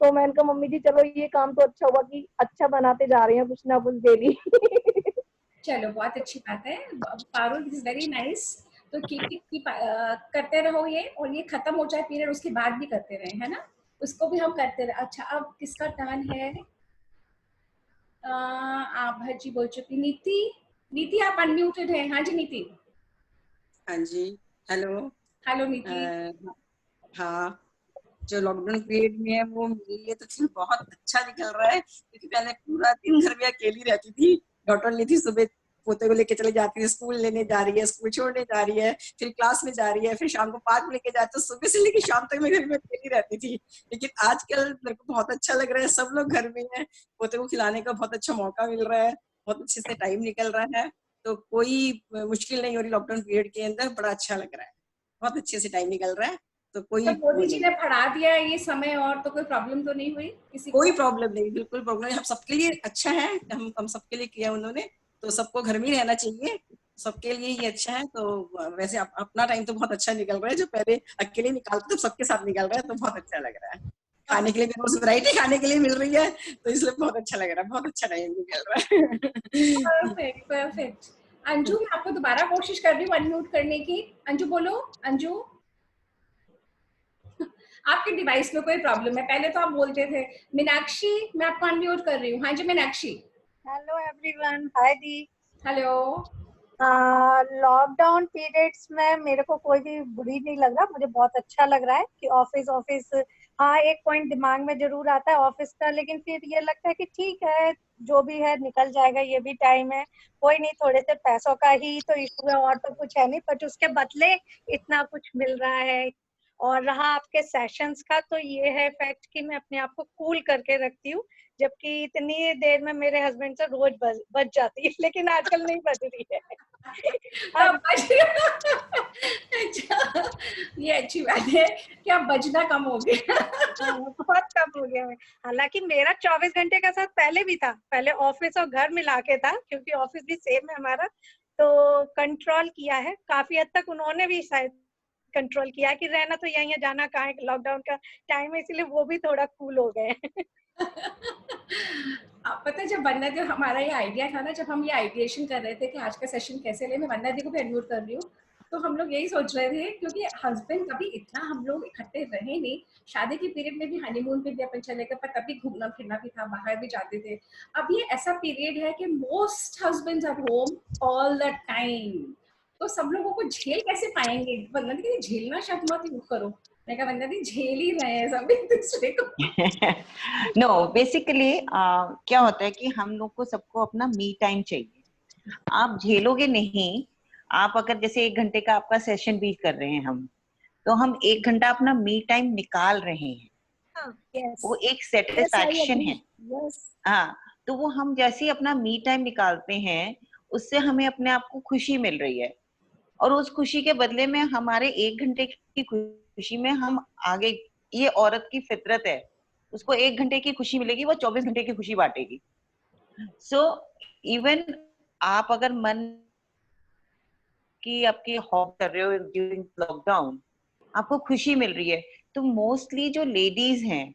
तो मैंने कहा मम्मी जी चलो ये काम तो अच्छा हुआ कि अच्छा बनाते जा रहे हैं कुछ ना कुछ डेली। चलो बहुत अच्छी बात है Parul, this is very nice. तो कीप करते रहो ये, और ये खत्म हो जाए पीरियड उसके बाद भी करते रहे, है ना? उसको भी हम करते रहे। अच्छा, अब किसका टर्न है? आप भज्जी बोल चुकी। नीति, नीति आप अनम्यूटेड है। हाँ जी नीति। हाँ जी, हेलो। हेलो नीति। हाँ, जो लॉकडाउन पीरियड में है वो मेरे लिए तो चलो बहुत अच्छा निकल रहा है, क्योंकि पहले पूरा दिन घर में अकेली रहती थी। डॉक्टर नहीं थी, सुबह पोते को लेके चले जाती है, स्कूल लेने जा रही है, स्कूल छोड़ने जा रही है, फिर क्लास में जा रही है, फिर शाम को पार्क में लेके जाते, तो सुबह से लेके शाम तक मैं घर में अकेली रहती थी। लेकिन आजकल मेरे को बहुत अच्छा लग रहा है, सब लोग घर में है, पोते को खिलाने का बहुत अच्छा मौका मिल रहा है, बहुत अच्छे से टाइम निकल रहा है, तो कोई मुश्किल नहीं हो रही लॉकडाउन पीरियड के अंदर। बड़ा अच्छा लग रहा है, बहुत अच्छे से टाइम निकल रहा है, तो कोई तो वो मोदी जी नहीं ने है। बढ़ा दिया है ये समय, और तो कोई प्रॉब्लम तो नहीं हुई किसी कोई को? प्रॉब्लम नहीं, बिल्कुल प्रॉब्लम नहीं, हम सबके लिए अच्छा है, हम सबके लिए किया उन्होंने, तो सबको घर में ही रहना चाहिए, सबके लिए ये अच्छा है। तो वैसे अपना टाइम तो बहुत अच्छा निकल रहा है, जो पहले अकेले निकालते तो सबके साथ निकल रहा है, तो बहुत अच्छा लग रहा है। खाने के लिए भी रोज वैरायटी खाने के लिए मिल रही है, तो इसलिए बहुत अच्छा लग रहा है, बहुत अच्छा टाइम निकल रहा है। Perfect perfect. अंजू, मैं आपको दोबारा कोशिश कर रही हूँ अनम्यूट करने की। अंजू बोलो। अंजू, आपके डिवाइस में कोई प्रॉब्लम है? पहले तो आप बोलते थे। मीनाक्षी, मैं आपको अनम्यूट कर रही हूँ। हाँ जी मीनाक्षी। हेलो एवरीवन, हाय दी। हेलो। लॉकडाउन पीरियड्स में मेरे को कोई भी बुरी नहीं लग रहा, मुझे बहुत अच्छा लग रहा है कि ऑफिस ऑफिस। हाँ, एक पॉइंट दिमाग में जरूर आता है ऑफिस का, लेकिन फिर ये लगता है कि ठीक है जो भी है निकल जाएगा, ये भी टाइम है, कोई नहीं, थोड़े से पैसों का ही तो इशू है और तो कुछ है नहीं, बट उसके बदले इतना कुछ मिल रहा है। और रहा आपके सेशंस का, तो ये है फैक्ट कि मैं अपने आप को कूल करके रखती हूँ, जबकि इतनी देर में मेरे हस्बैंड से रोज बच जाती है, लेकिन आजकल नहीं बच रही है। अच्छा, ये अच्छी बात है कि अब बजना कम हो गया। बहुत कम हो गया है। हालांकि मेरा 24 घंटे का साथ पहले भी था, पहले ऑफिस और घर मिला के था, क्योंकि ऑफिस भी सेम है हमारा, तो कंट्रोल किया है काफी हद तक, उन्होंने भी शायद कंट्रोल किया कि रहना तो यहीं है, जाना कहाँ है, लॉकडाउन का टाइम है, इसलिए वो भी थोड़ा कूल हो गए। पता है, जब वंदना दी, हमारा ये आइडिया था ना, जब हम ये आइडिएशन कर रहे थे कि आज का सेशन कैसे ले, मैं वंदना दी को भी अनम्यूट कर रही हूँ, तो हम लोग यही सोच रहे थे, क्योंकि हस्बैंड कभी इतना हम लोग इकट्ठे रहे नहीं। शादी के पीरियड में भी, हनीमून पे भी अपन चले गए, पर तभी घूमना फिरना भी था, बाहर भी जाते थे। अब ये ऐसा पीरियड है कि most husbands are home all the time, तो सब लोगों को झेल कैसे पाएंगे? वंदना दी कहती झेलना शब्द मत यूज करो। मैं कहा वंदना दी झेल ही रहे हैं सब एक दूसरे को। नो बेसिकली क्या होता है कि हम लोग को सबको अपना मी टाइम चाहिए। आप झेलोगे नहीं, आप अगर जैसे 1 घंटे का आपका सेशन भी कर रहे हैं हम, तो हम 1 घंटा अपना मी टाइम निकाल रहे हैं। वो एक सेटिस्फैक्शन है। हाँ, तो वो हम जैसे ही अपना मी टाइम निकालते हैं, उससे हमें अपने आप को खुशी मिल रही है, और उस खुशी के बदले में हमारे 1 घंटे की खुशी में हम आगे, ये औरत की फितरत है, उसको 1 घंटे की खुशी मिलेगी, वो 24 घंटे की खुशी बांटेगी। सो इवन आप अगर मन की आपकी हॉब कर रहे हो ड्यूरिंग लॉकडाउन, आपको खुशी मिल रही है, तो मोस्टली जो लेडीज हैं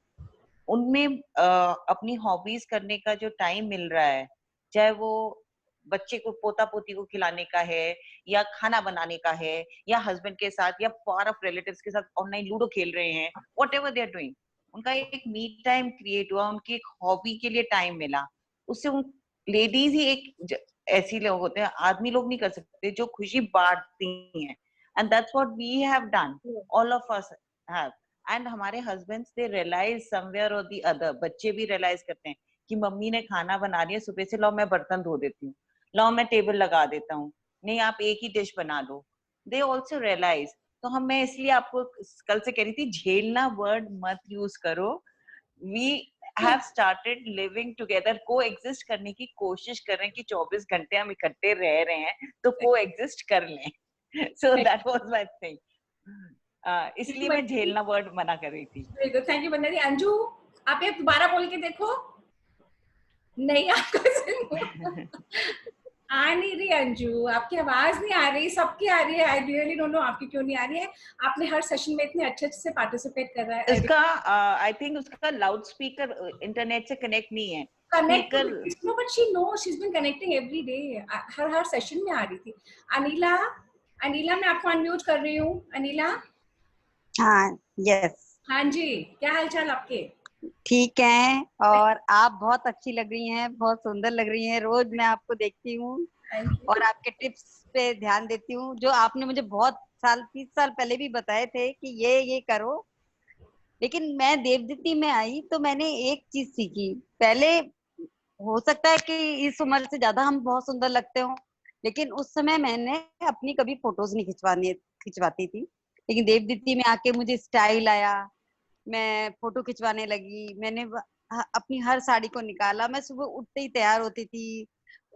उनमें अपनी हॉबीज करने का जो टाइम मिल रहा है, चाहे वो बच्चे को, पोता पोती को खिलाने का है, या खाना बनाने का है, या हस्बैंड के साथ या फार ऑफ रिलेटिव्स के साथ ऑनलाइन लूडो खेल रहे हैं, व्हाटएवर दे आर डूइंग, उनका एक मी टाइम क्रिएट हुआ, उनकी एक हॉबी के लिए टाइम मिला। उससे उन लेडीज ही एक ऐसी लोग होते हैं, आदमी लोग नहीं कर सकते, जो खुशी बांटती हैं, and that's what we have done, all of us have. And हमारे हस्बैंड्स दे रियलाइज समवेयर और दी अदर, बच्चे भी रियलाइज करते हैं कि मम्मी ने खाना बना दिया सुबह से, लाओ मैं बर्तन धो देती हूँ, लाओ मैं टेबल लगा देता हूँ, नहीं आप एक ही डिश बना लो। They also realise. तो हम, मैं इसलिए आपको कल से कह रही थी, झेलना वर्ड मत यूज करो। We have started living together, co-exist करने की कोशिश कर रहे हैं कि 24 घंटे हम इकट्ठे रह रहे हैं तो co-exist कर लें. So that was my thing. इसलिए मैं झेलना वर्ड मना कर रही थी. Very good, thank you Vandana दी. अंजू आप ये दोबारा बोल के देखो. नहीं आपको आ नहीं रही अंजू, आपकी आवाज नहीं आ रही, सबकी आ रही है. आई रियली डोंट नो आपकी क्यों नहीं आ रही है. आपने हर सेशन में इतने अच्छे से पार्टिसिपेट कर रहा है. इसका आई थिंक उसका लाउड स्पीकर इंटरनेट से कनेक्ट नहीं है. Connect, no, but she knows, she's been connecting every day. Her session में आ रही थी. अनिला मैं आपको अनम्यूट कर रही हूँ. अनिला. हाँ, यस. हाँ जी, क्या हालचाल आपके? ठीक है, और आप बहुत अच्छी लग रही हैं, बहुत सुंदर लग रही हैं. रोज मैं आपको देखती हूँ और आपके टिप्स पे ध्यान देती हूँ, जो आपने मुझे बहुत 30 साल पहले भी बताए थे कि ये करो. लेकिन मैं देवदीप्ति में आई तो मैंने एक चीज सीखी. पहले हो सकता है कि इस उम्र से ज्यादा हम बहुत सुंदर लगते हो, लेकिन उस समय मैंने अपनी कभी फोटोज नहीं खिंचवाती थी. लेकिन देवदीप्ति में आके मुझे स्टाइल आया, मैं फोटो खिंचवाने लगी. मैंने अपनी हर साड़ी को निकाला. मैं सुबह उठते ही तैयार होती थी.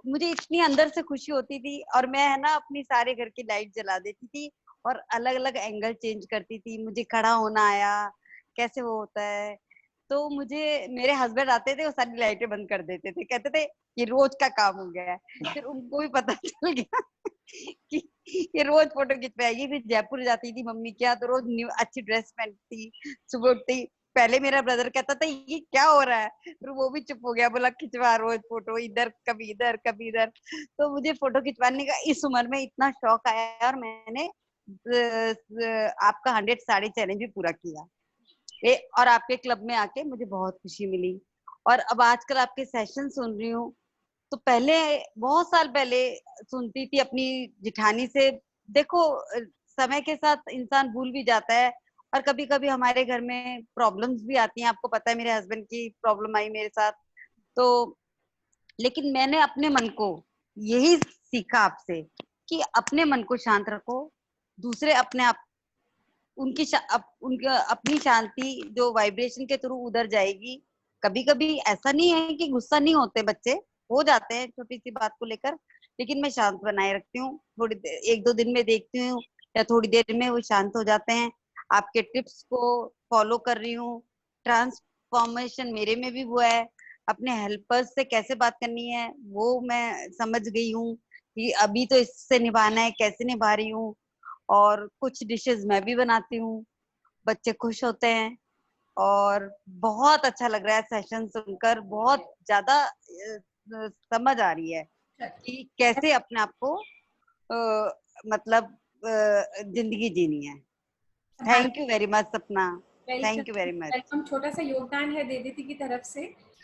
मुझे इतनी अंदर से खुशी होती थी. और मैं है ना अपनी सारे घर की लाइट जला देती थी और अलग अलग एंगल चेंज करती थी. मुझे खड़ा होना आया, कैसे वो होता है. तो मुझे मेरे हस्बैंड आते थे, वो सारी लाइटें बंद कर देते थे, कहते थे ये रोज का काम हो गया है. फिर उनको भी पता चल गया कि ये रोज फोटो खिंचवाएगी. फिर जयपुर जाती थी मम्मी के यहाँ तो रोज न्यू अच्छी ड्रेस पहनती. सुबह उठती पहले मेरा ब्रदर कहता था ये क्या हो रहा है, फिर वो भी चुप हो गया, बोला खिंचवा रोज फोटो, इधर कभी इधर कभी इधर. तो मुझे फोटो खिंचवाने का इस उम्र में इतना शौक आया और मैंने आपका 100 साड़ी चैलेंज भी पूरा किया. और आपके क्लब में आके मुझे बहुत खुशी मिली. और अब आजकल आपके सेशन सुन रही हूँ, तो पहले बहुत साल पहले सुनती थी अपनी जिठानी से. देखो समय के साथ इंसान भूल भी जाता है और कभी कभी हमारे घर में प्रॉब्लम्स भी आती हैं. आपको पता है मेरे हस्बैंड की प्रॉब्लम आई मेरे साथ. तो लेकिन मैंने अपने मन को यही सीखा आपसे कि अपने मन को शांत रखो. दूसरे अपने आप उनकी अपनी शांति जो वाइब्रेशन के थ्रू उधर जाएगी. कभी कभी ऐसा नहीं है कि गुस्सा नहीं होते, बच्चे हो जाते हैं छोटी सी बात को लेकर, लेकिन मैं शांत बनाए रखती हूँ. थोड़ी देर 1-2 दिन में देखती हूँ या थोड़ी देर में वो शांत हो जाते हैं. आपके टिप्स को फॉलो कर रही हूँ. ट्रांसफॉर्मेशन मेरे में भी हुआ है. अपने हेल्पर्स से कैसे बात करनी है वो मैं समझ गई हूँ कि अभी तो इससे निभाना है, कैसे निभा रही हूँ. और कुछ डिशेस मैं भी बनाती हूँ, बच्चे खुश होते हैं. और बहुत अच्छा लग रहा है सेशन सुनकर. बहुत ज्यादा समझ आ रही है कि कैसे अपने आप को मतलब जिंदगी जीनी है. थैंक यू वेरी मच सपना, thank you very much. Welcome. छोटा सा योगदान है देदीती की तरफ से.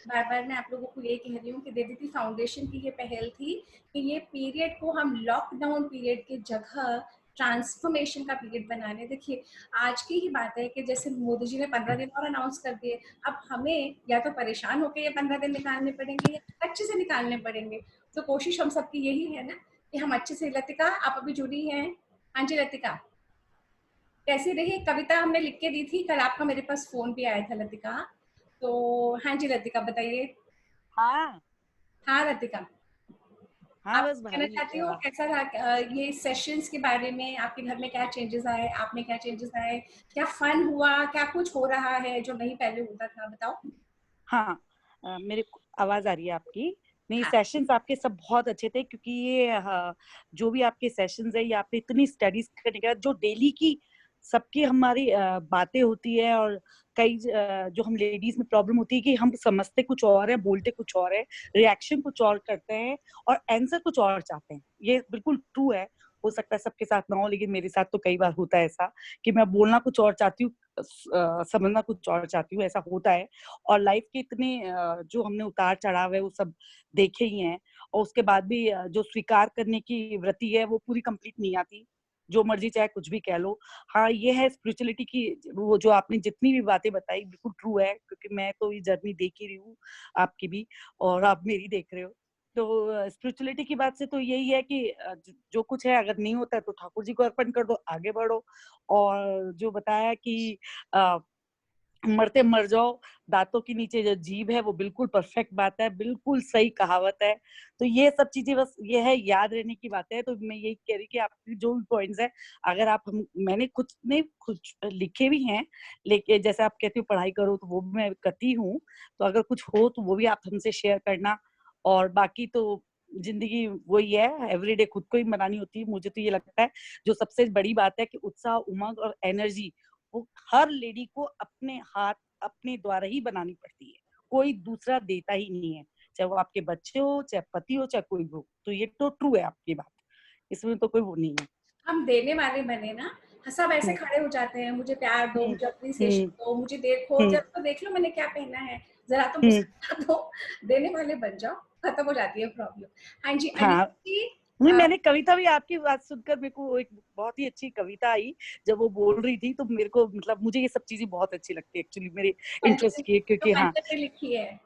बार बार मैं आप लोगों को ये कह रही हूँ कि देदीती फाउंडेशन की ये पहल थी कि ये पीरियड को हम लॉकडाउन पीरियड की जगह ट्रांसफॉर्मेशन का पीरियड बनाने. देखिए आज की ही बात है कि जैसे मोदी जी ने 15 दिन और अनाउंस कर दिए. अब हमें या तो परेशान होकर ये 15 दिन निकालने पड़ेंगे या अच्छे से निकालने पड़ेंगे. तो कोशिश हम सबकी यही है ना कि हम अच्छे से. लतिका आप अभी जुड़ी हैं? हाँ जी लतिका, कैसी रही? कविता हमने लिख के दी थी, कल आपका मेरे पास फोन भी आया था लतिका. तो हाँ जी लतिका बताइए. हाँ लतिका, हाँ, आप बस कहना चाहती हो कैसा रहा ये सेशंस के बारे में? आपके घर में क्या चेंजेस आए, आप में क्या चेंजेस आए, क्या फन हुआ, क्या कुछ हो रहा है जो नहीं पहले होता था, बताओ. हाँ, मेरे आवाज आ रही है आपकी? नहीं, सेशंस आपके सब बहुत अच्छे थे, क्योंकि ये जो भी आपके सेशंस है, ये आपने इतनी स्टडीज करने के बाद जो डेली की सबकी हमारी बातें होती है, और कई जो हम लेडीज में प्रॉब्लम होती है कि हम समझते कुछ और है, बोलते कुछ और है, रिएक्शन कुछ और करते हैं और आंसर कुछ और चाहते हैं. ये बिल्कुल ट्रू है. हो सकता है सबके साथ ना हो, लेकिन मेरे साथ तो कई बार होता है ऐसा कि मैं बोलना कुछ और चाहती हूँ, समझना कुछ और चाहती हूँ. ऐसा होता है. और लाइफ के इतने जो हमने उतार चढ़ाव है वो सब देखे ही हैं, और उसके बाद भी जो स्वीकार करने की वृत्ति है वो पूरी कंप्लीट नहीं आती, जो मर्जी चाहे कुछ भी कह लो. हाँ, ये है स्पिरिचुअलिटी की, वो जो आपने जितनी भी बातें बताई बिल्कुल ट्रू है, क्योंकि मैं तो ये जर्नी देख ही रही हूँ आपकी भी, और आप मेरी देख रहे हो. तो स्पिरिचुअलिटी की बात से तो यही है कि जो कुछ है अगर नहीं होता है तो ठाकुर जी को अर्पण कर दो, आगे बढ़ो. और जो बताया कि मरते मर जाओ, दांतों के नीचे जो जीभ है वो बिल्कुल परफेक्ट बात है, बिल्कुल सही कहावत है। तो ये सब चीजें बस ये है याद रहने की बात है। तो मैं यही कह रही कि आपके जो भी पॉइंट्स है, अगर आप मैंने कुछ लिखे भी हैं, लेकिन जैसे आप कहती हो पढ़ाई करो, तो वो भी मैं करती हूँ। तो अगर कुछ हो तो वो भी आप हमसे शेयर करना। और बाकी तो जिंदगी वही है, एवरीडे खुद को ही बनानी होती है। मुझे तो ये लगता है जो सबसे बड़ी बात है कि उत्साह, उमंग और एनर्जी वो हर लेडी को अपने हाथ अपने द्वारा ही बनानी पड़ती है, कोई दूसरा देता ही नहीं है, चाहे वो आपके बच्चे हो, चाहे पति हो, चाहे कोई भी हो। तो ये तो ट्रू है आपकी बात, इसमें तो कोई वो नहीं है। हम देने वाले बने ना, सब ऐसे खड़े हो जाते हैं, मुझे प्यार दो, मुझे अप्रिसिएशन दो, मुझे देखो, जब तो देख लो मैंने क्या पहना है, जरा तो मुस्कुरा दो। देने वाले बन जाओ, खत्म हो जाती है प्रॉब्लम। हाँ जी, हाँ, मैंने कविता भी आपकी बात सुनकर मेरे को एक बहुत ही अच्छी कविता आई जब वो बोल रही थी। तो मेरे को मतलब मुझे ये सब चीजें बहुत अच्छी लगती है एक्चुअली, मेरे इंटरेस्ट की, क्योंकि हाँ लिखी है।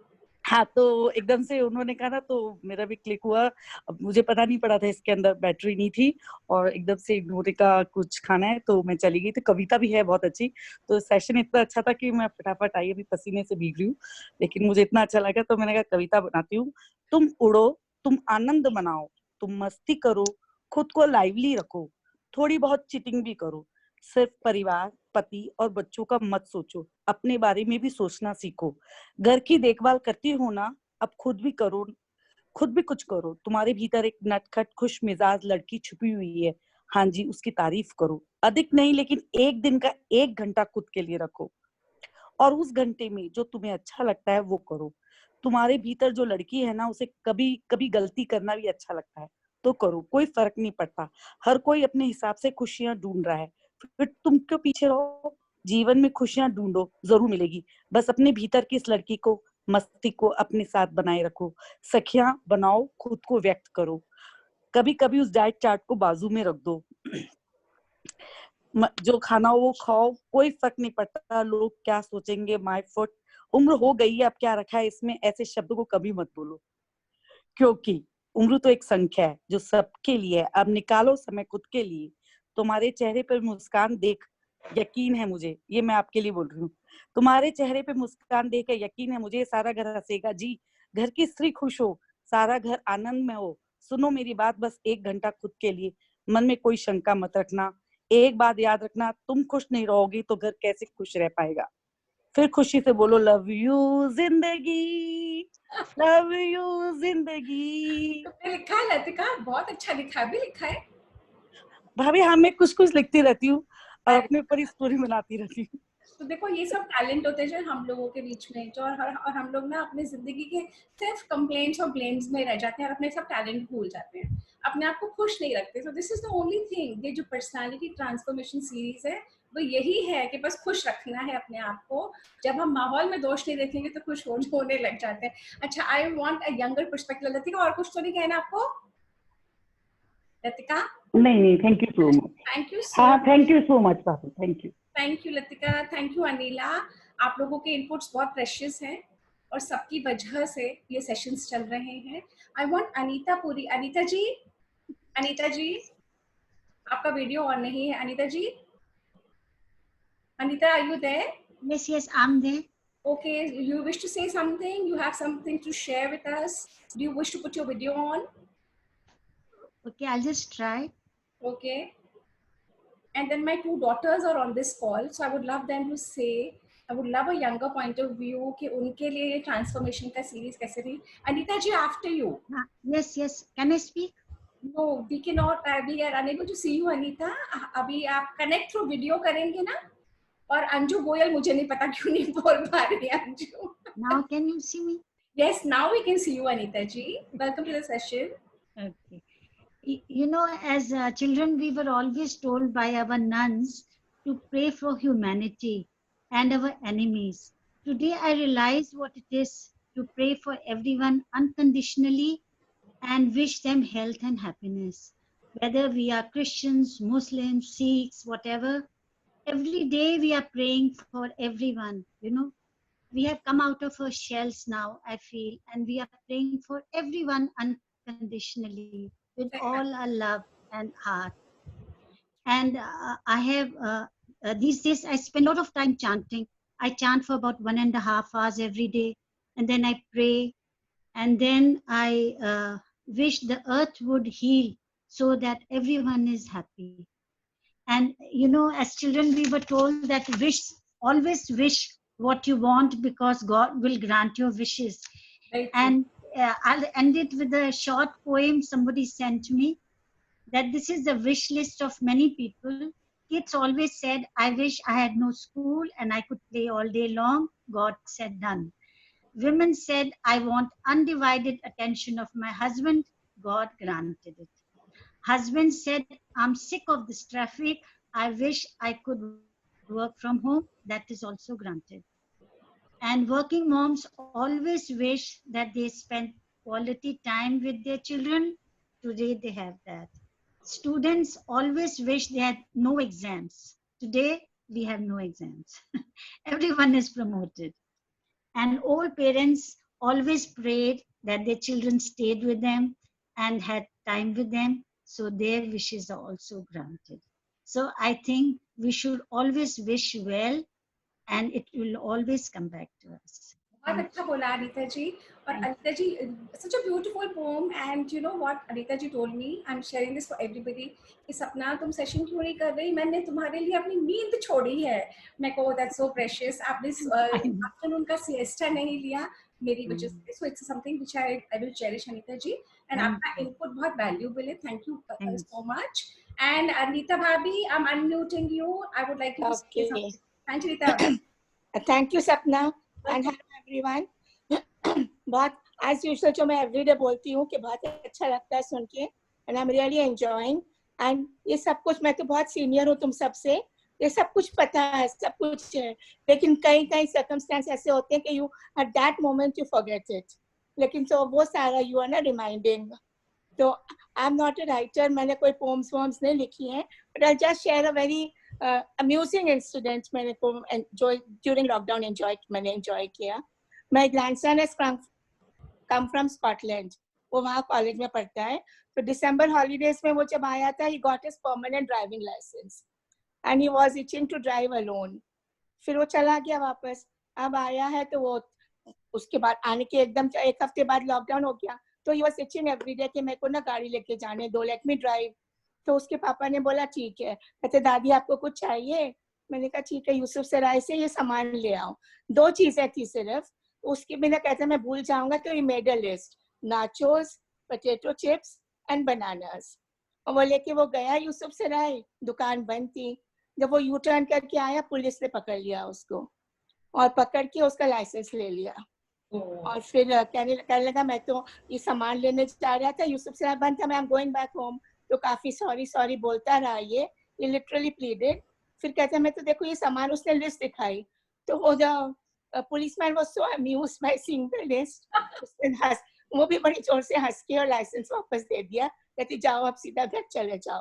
हाँ, तो एकदम से उन्होंने कहा ना, तो मेरा भी क्लिक हुआ। अब मुझे पता नहीं पड़ा था इसके अंदर बैटरी नहीं थी, और एकदम से इग्नोर का कुछ खाना है तो मैं चली गई। तो कविता भी है बहुत अच्छी। तो सेशन इतना अच्छा था कि मैं फटाफट आई, अभी पसीने से भीग रही हूँ, लेकिन मुझे इतना अच्छा लगा तो मैंने कहा कविता बनाती हूँ। तुम उड़ो, तुम आनंद मनाओ, तुम मस्ती करो, खुद को लाइवली रखो, थोड़ी बहुत चीटिंग भी करो, सिर्फ परिवार, पति और बच्चों का मत सोचो, अपने बारे में भी सोचना सीखो। घर की देखभाल करती हो ना, अब खुद भी करो, खुद भी कुछ करो। तुम्हारे भीतर एक नटखट खुश मिजाज लड़की छुपी हुई है, हाँ जी, उसकी तारीफ करो। अधिक नहीं, लेकिन एक दिन का 1 घंटा खुद के लिए रखो, और उस घंटे में जो तुम्हें अच्छा लगता है वो करो। तुम्हारे भीतर जो लड़की है ना, उसे कभी कभी गलती करना भी अच्छा लगता है, तो करो, कोई फर्क नहीं पड़ता। हर कोई अपने हिसाब से खुशियां ढूंढ रहा है, फिर तुम क्यों पीछे रहो? जीवन में खुशियां ढूंढो, जरूर मिलेगी। बस अपने भीतर की इस लड़की को, मस्ती को अपने साथ बनाए रखो। सखियां बनाओ, खुद को व्यक्त करो। कभी कभी उस डाइट चार्ट को बाजू में रख दो, जो खाना हो वो खाओ, कोई फर्क नहीं पड़ता लोग क्या सोचेंगे। माय फुट, उम्र हो गई है, अब क्या रखा है इसमें, ऐसे शब्द को कभी मत बोलो, क्योंकि उम्र तो एक संख्या है जो सबके लिए है। अब निकालो समय खुद के लिए। तुम्हारे चेहरे पर मुस्कान देख, यकीन है मुझे, ये मैं आपके लिए बोल रही हूँ, तुम्हारे चेहरे पे मुस्कान देख के यकीन है मुझे, सारा घर हंसेगा जी। घर की स्त्री खुश हो, सारा घर आनंद में हो। सुनो मेरी बात, बस 1 घंटा खुद के लिए, मन में कोई शंका मत रखना। एक बात याद रखना, तुम खुश नहीं रहोगी तो घर कैसे खुश रह पाएगा। फिर खुशी से बोलो, लव यू जिंदगी, लव यू जिंदगी। तो लिखा है लतिका, बहुत अच्छा लिखा है, भी लिखा है भाभी। हाँ, मैं कुछ कुछ लिखती रहती हूँ और अपने ऊपर ही स्टोरी बनाती रहती हूँ। तो देखो ये सब टैलेंट होते हैं जो हम लोगों के बीच में, जो और हम लोग ना अपनी जिंदगी के सिर्फ कंप्लेंट्स और ब्लेम्स में रह जाते हैं और अपने सब टैलेंट भूल जाते हैं, अपने आप को खुश नहीं रखते। So this is the only thing, ये जो पर्सनालिटी ट्रांसफॉर्मेशन सीरीज है वो यही है कि बस खुश रखना है अपने आप को। जब हम माहौल में दोष नहीं देखेंगे तो खुश होने लग जाते हैं। अच्छा, I want a younger perspective. Latika, और कुछ तो नहीं कहना आपको? लतिका? नहीं, thank you so much. Thank you so हाँ, थैंक यू सो मच बाबू, thank you. Thank you Latika, thank you Anila. आप लोगों के इनपुट्स बहुत प्रेशियस हैं और सबकी वजह से ये सेशंस चल रहे हैं। I want Anita Puri. अनीता जी, अनीता जी, आपका वीडियो ऑन नहीं है। Anita ji, Anita, are you there? Yes, yes, I'm there. Okay, you wish to say something? You have something to share with us? Do you wish to put your video on? Okay, I'll just try. Okay. And then my 2 daughters are on this call, so I would love them to say, I would love a younger point of view कि उनके लिए ये transformation का series कैसे रही। Anita ji, after you. Yes, yes. Can I speak? No, we cannot. We are unable to see you, Anita. अभी आप connect through video करेंगे ना? और अंजू गोयल, मुझे नहीं पता क्यों नहीं बोल पा रही है Anju. Now can you see me? Yes, now we can see you, Anita ji. Welcome to the session. Okay. You know, as children, we were always told by our nuns to pray for humanity and our enemies. Today, I realize what it is to pray for everyone unconditionally and wish them health and happiness. Whether we are Christians, Muslims, Sikhs, whatever, every day we are praying for everyone. You know, we have come out of our shells now, I feel, and we are praying for everyone unconditionally with all our love and heart. And I have these days I spend a lot of time chanting. I chant for about 1.5 hours every day, and then I pray, and then I wish the earth would heal so that everyone is happy. And as children, we were told that always wish what you want, because God will grant your wishes. And I'll end it with a short poem somebody sent me, that this is the wish list of many people. Kids always said, I wish I had no school and I could play all day long. God said, done. Women said, I want undivided attention of my husband. God granted it. Husband said, I'm sick of this traffic. I wish I could work from home. That is also granted. And working moms always wish that they spend quality time with their children. Today they have that. Students always wish they had no exams. Today we have no exams. Everyone is promoted. And all parents always prayed that their children stayed with them and had time with them, so their wishes are also granted. So I think we should always wish well, and it will always come back to us. बहुत अच्छा बोला अनीता जी. और अनीता जी, such a beautiful poem, and you know what Anita ji told me, I'm sharing this for everybody, कि सपना तुम session क्यों नहीं कर रही, मैंने तुम्हारे लिए अपनी नींद छोड़ी है. मैं को that's so precious. आपने आफ्टरनून का siesta नहीं लिया मेरी वजह से. So it's something which I will cherish Anita ji. And आपका input बहुत valuable है. Thank you so much. And Anita Bhabhi, I'm unmuting you. I would like you to say something. Thank you, Anita. Thank you, Sapna. And hello everyone. बहुत as usual जो मैं everyday बोलती हूँ कि बहुत अच्छा लगता है सुन के, and I'm really enjoying. And ये सब कुछ, मैं तो बहुत senior हूँ तुम सबसे, ये सब कुछ पता है, सब कुछ है, लेकिन कई circumstances ऐसे होते हैं कि you at that moment you forget it. लेकिन तो वो सारा you are ना reminding. तो I'm not a writer, मैंने कोई poems नहीं लिखी हैं, but I'll just share a very amusing incident मैंने को during lockdown मैंने enjoy किया. My grandson has come from Scotland. वो वहाँ college में पढ़ता है. तो December holidays में वो जब आया था, he got his permanent driving license, and he was itching to drive alone. फिर वो चला गया वापस. अब आया है तो वो उसके बाद आने के एकदम 1 हफ्ते बाद lockdown हो गया. तो he was itching every day कि मेरे को ना गाड़ी लेके जाने दो, let me drive. तो उसके पापा ने बोला ठीक है. कहते दादी आपको कुछ चाहिए? मैंने कहा ठीक है, यूसुफ सराय से ये सामान ले आओ. 2 चीजें थी सिर्फ. उसके बिना कहते मैं भूल जाऊंगा, तो he made a list. nachos, potato chips and bananas. और वो लेके वो गया यूसुफ सराय, दुकान बंद थी. जब वो यू टर्न करके आया, पुलिस ने पकड़ लिया उसको और पकड़ के उसका लाइसेंस ले लिया. और फिर कहने लगा मैं तो ये सामान लेने जा रहा था, यूसुफ सराय बंद था, मैं गोइंग बैक होम. तो काफी सॉरी बोलता रहा. ये लिटरली प्लीडेड. फिर कहते मैं तो देखो ये सामान, उसने लिस्ट दिखाई. तो वो जो policeman was so amused by seeing the list, वो भी बड़ी जोर से हंस के और लाइसेंस वापस दे दिया. कहती जाओ अब सीधा घर चले जाओ.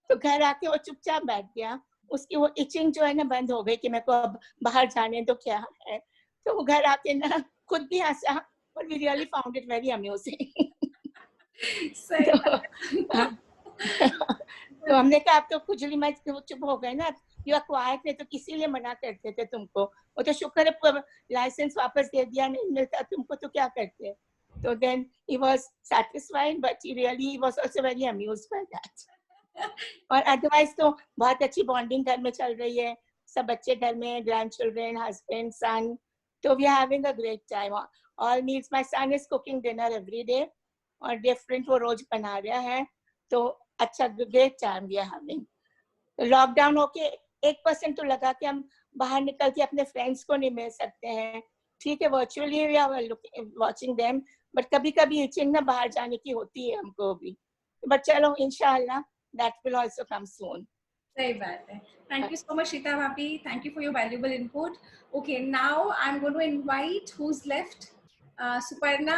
तो घर आके वो चुपचाप बैठ गया. उसकी वो इचिंग जो है ना बंद हो गई कि मेरे को अब बाहर जाने तो क्या है. तो वो घर आके ना खुद भी हंसा, और we really found it very amusing. तो हमने कहा आप तो खुजली में चुप हो गए ना, यू आर क्वाइट, नहीं तो किसी लिए मना करते थे तुमको. वो तो शुक्र है लाइसेंस वापस दे दिया, नहीं मिलता तुमको तो क्या करते. तो then he was satisfied, but he really was also very amused by that. और अदरवाइज तो बहुत अच्छी बॉन्डिंग घर में चल रही है. सब बच्चे घर में, ग्रैंड चिल्ड्रन, हस्बैंड, सन. तो we are having a great time. All meals, my son is cooking dinner every day, और डिफरेंट वो रोज बना रहा है. तो अच्छा great time we are having. Lockdown होके 1% तो लगा कि हम बाहर निकल के अपने फ्रेंड्स को नहीं मिल सकते हैं. ठीक है, virtually we are watching them, but कभी-कभी इचिंग ना बाहर जाने की होती है हमको भी. बट चलो इंशाल्लाह दैट विल आल्सो कम सून. सही बात है. Thank you so much, Shita Bhabhi. Thank you for your valuable input. Okay, now I'm going to invite who's left. Suparna.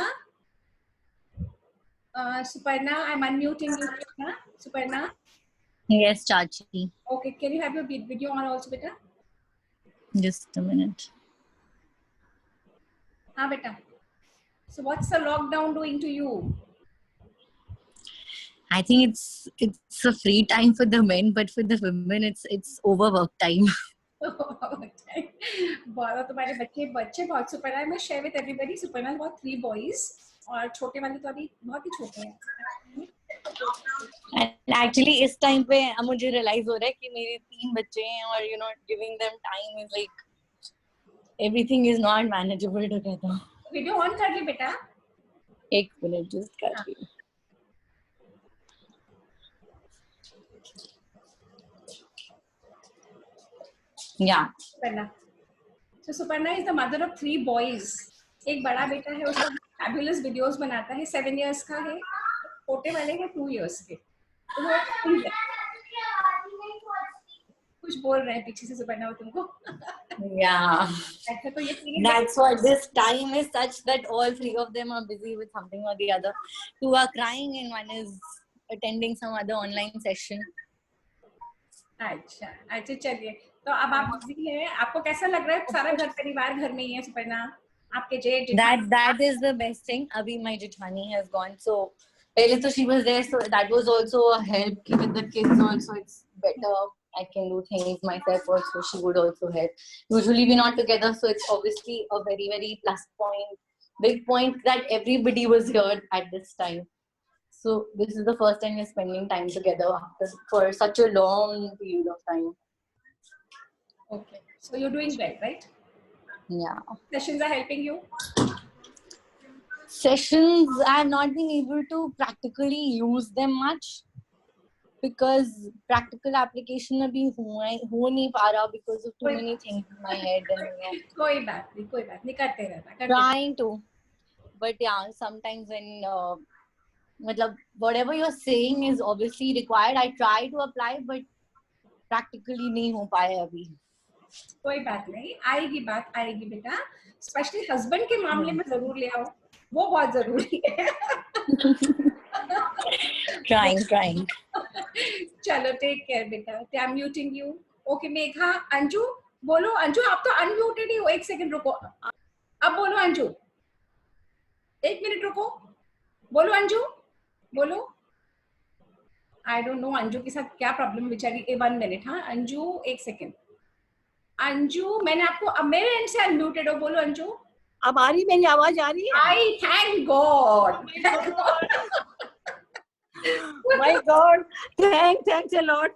Suparna, I'm unmuting you. Suparna. Yes, Chachi. Okay, can you have your video on also, beta? Just a minute. हाँ बेटा. So what's the lockdown doing to you? I think it's a free time for the men, but for the women it's overwork time. बहुत, तुम्हारे बच्चे बहुत super है। मैं share with everybody, Suparna बहुत 3 boys और छोटे वाले तो अभी बहुत ही छोटे हैं। एक्चुअली इस टाइम पे अब मुझे रियलाइज हो रहा है कि मेरे 3 बच्चे हैं और you know giving them time is like everything is not manageable together. Video on कर ली बेटा, 1 मिनट जस्ट कर रही हूँ। Yeah. So Suparna is the mother of 3 boys. एक बड़ा बेटा है, उसका fabulous videos बनाता है, 7 years का है, छोटे वाले हैं 2 years के। तो वो कुछ बोल रहे हैं पीछे से सुपर्णा वो तुमको। Yeah. अच्छा, तो ये That's what this time is such that all 3 of them are busy with something or the other. 2 are crying and 1 is attending some other online session. अच्छा चलिए, तो अब आप बिजी हैं, आपको कैसा लग रहा है? सारा घर परिवार घर में ही है सुपर्णा, आपके जेठ? That is the best thing. Abhi my Jethani has gone, so पहले तो she was there, so that was also a help. With the kids also, it's better. I can do things myself also. She would also help. Usually we're not together, so it's obviously a very, very plus point, big point that everybody was here at this time. So this is the first time we're spending time together for such a long period of time. Okay, so you're doing well, right? Yeah. Sessions are helping you? Sessions, I have not been able to practically use them much because practical application अभी हो नहीं पा रहा because of too many things in my head and कोई बात नहीं करते रहना। Trying to, but yeah, sometimes when मतलब whatever you're saying is obviously required, I try to apply but practically नहीं हो पाया अभी। कोई बात नहीं, बात आएगी बेटा, स्पेशली हस्बैंड के मामले में जरूर ले आओ, वो बहुत जरूरी है। Trying. चलो, टेक केयर बेटा। I am muting you. Okay Megha, Anju बोलो। अंजू आप तो अनम्यूटेड ही हो, 1 सेकंड रुको, अब बोलो अंजू, 1 मिनट रुको, बोलो अंजू, बोलो। आई डोंट नो अंजू के साथ क्या प्रॉब्लम बेचारी। 1 मिनट। हाँ अंजू, 1 सेकंड। अंजू मैंने आपको, अब मेरे एंड से अनम्यूटेड हो, बोलो अंजू। अब आ रही, मेरी आवाज आ रही है? आई thank God. My God, thanks a lot.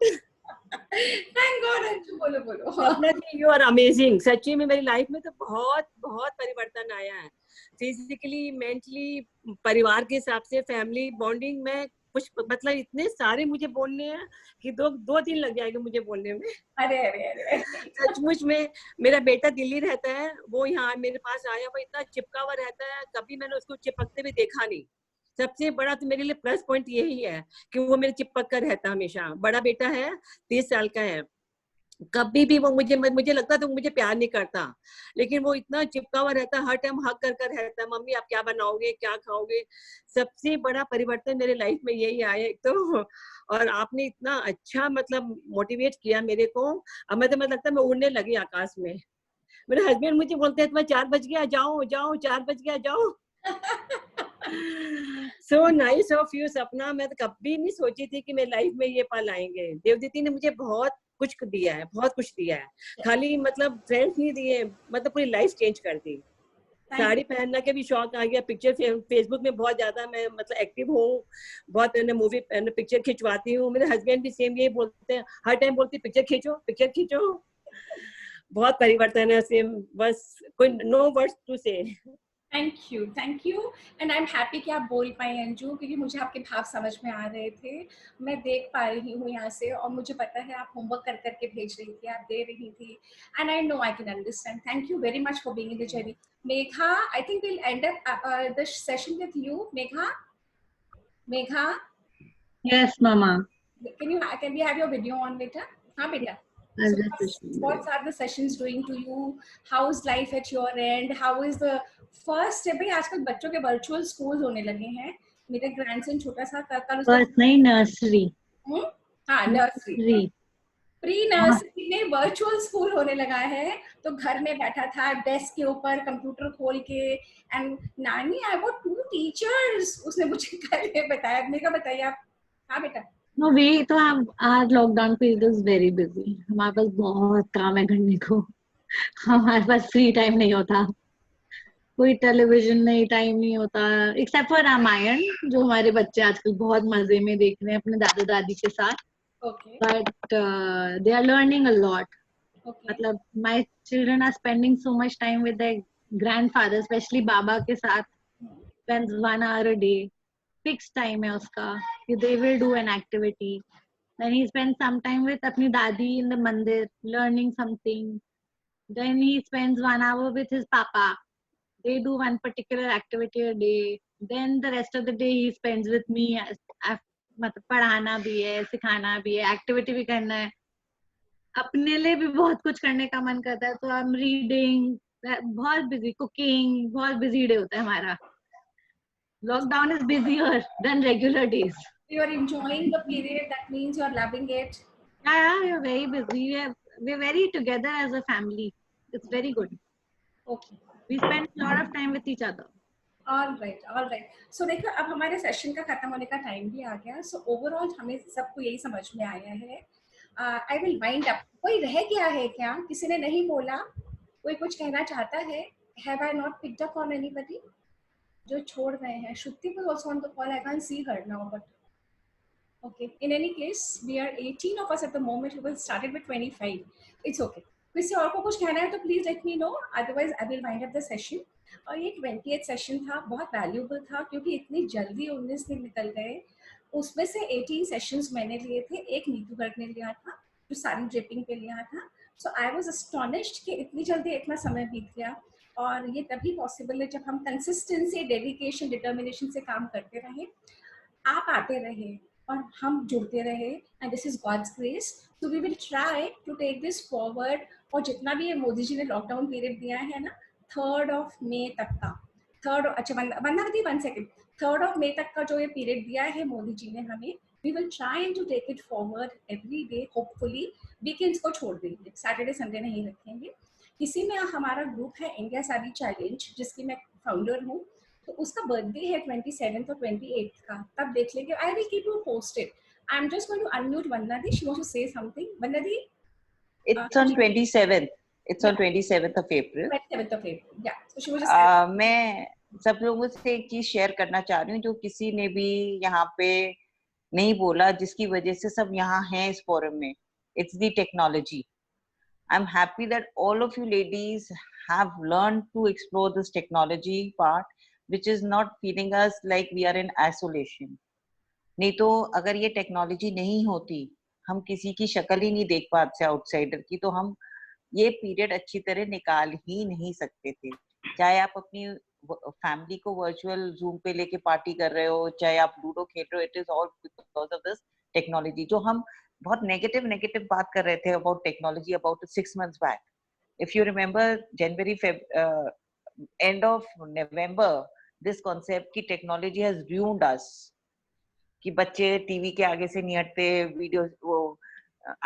Thank God Anju, बोलो। सपना जी, you are amazing. सच्ची में मेरी लाइफ में तो बहुत परिवर्तन आया है, फिजिकली, मेंटली, परिवार के हिसाब से, फैमिली बॉन्डिंग में कुछ मतलब इतने सारे मुझे बोलने हैं कि 2 दिन लग जाएंगे मुझे बोलने में। अरे सचमुच में मेरा बेटा दिल्ली रहता है, वो यहाँ मेरे पास आया, वो इतना चिपका हुआ रहता है, कभी मैंने उसको चिपकते हुए देखा नहीं। सबसे बड़ा तो मेरे लिए प्लस पॉइंट यही है कि वो मेरे चिपक कर रहता हमेशा। बड़ा बेटा है, 30 साल का है, कभी भी वो मुझे लगता तो मुझे प्यार नहीं करता, लेकिन वो इतना चिपका हुआ रहता है, हर टाइम हक कर रहता है, मम्मी आप क्या बनाओगे, क्या खाओगे। सबसे बड़ा परिवर्तन मेरे लाइफ में यही आया एक तो, और आपने इतना अच्छा मतलब मोटिवेट किया मेरे को। अब मैं तो लगता है मैं उड़ने लगी आकाश में। मेरे हस्बैंड मुझे बोलते हैं तुम्हें 4 बज गया, जाओ 4 बज गया, जाओ। So nice of you सपना, मैं तो कभी नहीं सोची थी कि मेरी लाइफ में ये पल आएंगे। देवदीदी ने मुझे बहुत कुछ दिया है, खाली मतलब फ्रेंड्स नहीं दिए, मतलब पूरी लाइफ चेंज कर दी। साड़ी पहनने के भी शौक आ गया, पिक्चर फेसबुक में बहुत ज्यादा मैं मतलब एक्टिव हूँ, बहुत मूवी पिक्चर खिंचवाती हूँ। मेरे हस्बैंड भी सेम यही बोलते हैं, हर टाइम बोलते पिक्चर खींचो। बहुत परिवर्तन है, सेम बस कोई नो वर्ड्स टू से। Thank you and I am happy कि आप बोल पाए अंजू, क्योंकि मुझे आपके भाव समझ में आ रहे थे, मैं देख पा रही हूँ यहाँ से, और मुझे पता है आप होमवर्क कर करके भेज रही थी, आप दे रही थी, and I know I can understand. Thank you very much for being in the journey. Megha, I think will and up the session with you. Megha Yes mama. Can we have your video on बेटा? हाँ बेटा। So what are the sessions doing to you? How is life at your end? How is the first भाई आजकल बच्चों के virtual school होने लगे हैं। मेरे ग्रैंडसन छोटा सा First नहीं, नर्सरी। हाँ नर्सरी, प्री नर्सरी में वर्चुअल स्कूल होने लगा है, तो घर में बैठा था डेस्क के ऊपर कंप्यूटर खोल के, एंड नानी आई वांट 2 टीचर्स, उसने मुझे कल बताया। मेरे को बताइए आप। हाँ बेटा। नो वी तो हम आज lockdown period is very busy, हमारे पास बहुत काम है करने को। हमारे पास फ्री टाइम नहीं होता, कोई टेलीविजन नहीं, टाइम नहीं होता, एक्सेप्ट फॉर रामायण जो हमारे बच्चे आजकल बहुत मजे में देख रहे हैं अपने दादा दादी के साथ। Okay. But they are learning a lot. Okay. मतलब my children are spending so much time with their grandfather, specially बाबा के साथ। Spends 1 hour a day, fix time है उसका कि they will do an activity. Then he spend some time with अपनी दादी in the mandir learning something. Then he spends 1 hour with his papa. They do one particular activity a day. Then the rest of the day he spends with me. मतलब पढ़ाना भी है, सिखाना भी है, activity भी करना है, अपने लिए भी बहुत कुछ करने का मन करता है। तो आई एम रीडिंग, बहुत बिजी, कुकिंग, बहुत बिजी डे होता है हमारा। Lockdown is busier than regular days. You are enjoying the period, that means you are loving it. Yeah, we are very busy. We are very together as a family. It's very good. Okay. We spend a lot of time with each other. All right. So देखो अब हमारे session का खत्म होने का time भी आ गया। So overall हमें सबको यही समझ में आया है। I will wind up. कोई रह गया है क्या? किसी ने नहीं बोला? कोई कुछ कहना चाहता है? Have I not picked up on anybody? जो छोड़ गए हैं। Shruti was also on the call. I can't see her now, but okay. In any case, we are 18 of us at the moment. We started with 25. It's okay. किसी और को कुछ कहना है तो please let me know, otherwise I will wind up the session. और ये 20th session था, बहुत वैल्यूबल था क्योंकि इतनी जल्दी 19 दिन निकल गए। उसमें से 18 सेशंस मैंने लिए थे, एक नीतू गर्ग ने लिया था जो सारी ड्रिपिंग पे लिया था। सो आई वाज एस्टोनिश्ड कि इतनी जल्दी इतना समय बीत गया। और ये तभी पॉसिबल है जब हम कंसिस्टेंसी, डेडिकेशन, डिटर्मिनेशन से काम करते रहे, आप आते रहे और हम जुड़ते रहे, and this is God's grace. So we will try to take this forward. और जितना भी ये मोदी जी ने लॉकडाउन पीरियड दिया है ना, 3rd May तक का, अच्छा वंदना दी 1 सेकेंड, 3rd May तक का जो ये पीरियड दिया है मोदी जी ने हमें, we will try to take it forward every day. Hopefully weekends को छोड़ देंगे, सैटरडे संडे नहीं रखेंगे। इसी में हमारा ग्रुप है इंडिया सारी चैलेंज, जिसकी मैं फाउंडर हूँ। तो उसका बर्थडे है 27th और 28th का, तब देख लेंगे। I will keep you posted. I am just going to unmute Vandana di, she wants to say something. Vandana di, It's on 27th. It's on 27th of April. 27th of April. Yeah. So she was just मैं सब लोगों से एक चीज share करना चाह रही हूँ जो किसी ने भी यहाँ पे नहीं बोला, जिसकी वजह से सब यहाँ हैं इस फोरम में। It's the technology. I'm happy that all of you ladies have learned to explore this technology part, which is not feeling us like we are in isolation. नहीं तो अगर ये टेक्नोलॉजी नहीं होती, हम किसी की शक्ल ही नहीं देख पाते आउटसाइडर की, तो हम ये पीरियड अच्छी तरह निकाल ही नहीं सकते थे। चाहे आप अपनी फैमिली को वर्चुअल जूम पे लेके पार्टी कर रहे हो, चाहे आप लूडो खेल रहे हो, it is all because of this technology. जो हम बहुत नेगेटिव बात कर रहे थे about technology about 6 months back, if you remember January end of November, this concept की टेक्नोलॉजी हैज रूइंड अस, कि बच्चे टीवी के आगे से नहीं हटते, वीडियो वो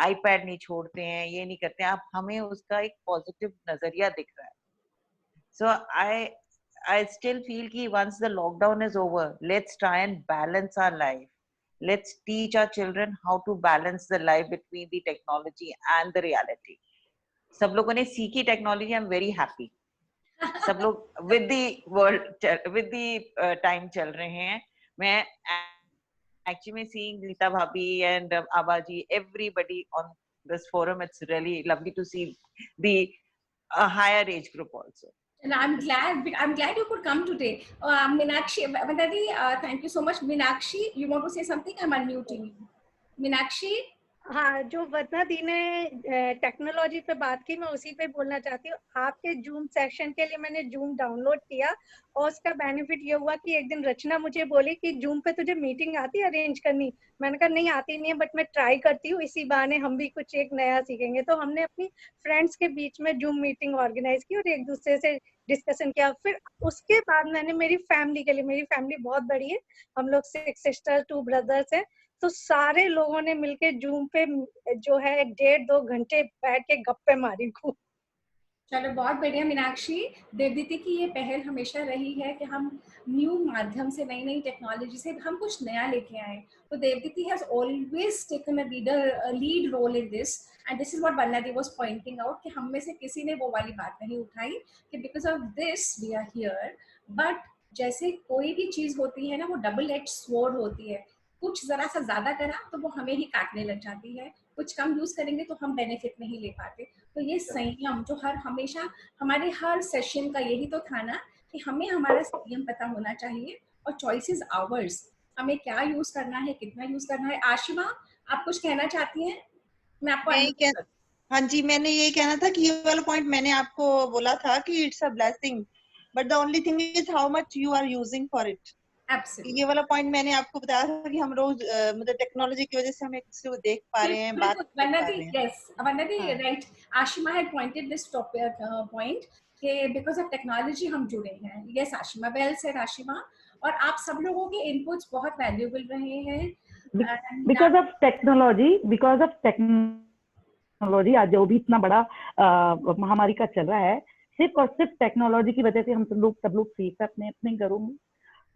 आईपैड नहीं छोड़ते हैं, ये नहीं करते हैं। आप हमें उसका एक पॉजिटिव नजरिया दिख रहा है। सो I still feel कि once the lockdown is over, let's try and balance our life. Let's teach our children how to balance the life between the technology and the reality. सब लोगों ने सीखी technology, I am very happy. सब लोग with the time चल रहे हैं। मैं actually seeing Rita Bhabhi and Abaji, everybody on this forum, it's really lovely to see the higher age group also. And I'm glad you could come today. Meenakshi, Vandadi, thank you so much. Meenakshi, you want to say something? I'm unmuting you. Meenakshi? हाँ, जो वंदना दी ने technology पे बात की, मैं उसी पे बोलना चाहती हूँ। आपके जूम सेक्शन के लिए मैंने जूम डाउनलोड किया और उसका बेनिफिट ये हुआ कि एक दिन रचना मुझे बोली कि जूम पे तुझे मीटिंग आती है अरेंज करनी। मैंने कहा नहीं आती नहीं है, बट मैं ट्राई करती हूँ, इसी बहाने हम भी कुछ एक नया सीखेंगे। तो हमने अपनी फ्रेंड्स के बीच में जूम मीटिंग ऑर्गेनाइज की और एक दूसरे से डिस्कशन किया। फिर उसके बाद मैंने मेरी फैमिली के लिए, मेरी फैमिली बहुत बड़ी है, हम लोग 6 sisters 2 brothers हैं, तो सारे लोगों ने मिलके जूम पे जो है 1.5-2 घंटे बैठ के गप्पे मारी खूब। चलो बहुत बढ़िया मीनाक्षी। देवदीति की ये पहल हमेशा रही है कि हम न्यू माध्यम से, नई नई टेक्नोलॉजी से हम कुछ नया लेके आए। तो Devdeeti has always taken a lead role in this, and this is what Vandana di was pointing out कि हम में से किसी ने वो वाली बात नहीं उठाई कि because of this we are here. But जैसे कोई भी चीज होती है ना, वो डबल एज स्वॉर्ड होती है। कुछ जरा सा ज्यादा करा तो वो हमें ही काटने लग जाती है, कुछ कम यूज करेंगे तो हम बेनिफिट नहीं ले पाते। तो ये संयम जो हमेशा हमारे हर सेशन का यही तो था ना कि हमें हमारा संयम पता होना चाहिए और चॉइसेस आवर्स, हमें क्या यूज करना है, कितना यूज करना है। आशिमा, आप कुछ कहना चाहती हैं? मैं आपको हाँ जी, मैंने ये कहना था कि ये वाला पॉइंट मैंने आपको बोला था कि it's a blessing, but the only thing is how much you are using for it. ये वाला पॉइंट मैंने आपको बताया था कि हम रोज मतलब टेक्नोलॉजी की वजह से हम एक दूसरे को देख पा रहे हैं, बात कर पा रहे हैं। Yes, Vandana, right. Ashima had pointed this topic point कि because of technology हम जुड़े हैं। Yes, Ashima, well said, Ashima. और आप सब लोगों के inputs बहुत valuable रहे हैं। Because of technology आज जो भी इतना बड़ा महामारी का चल रहा है, सिर्फ और सिर्फ टेक्नोलॉजी की वजह से हम सब लोग सेफ है अपने अपने घरों में।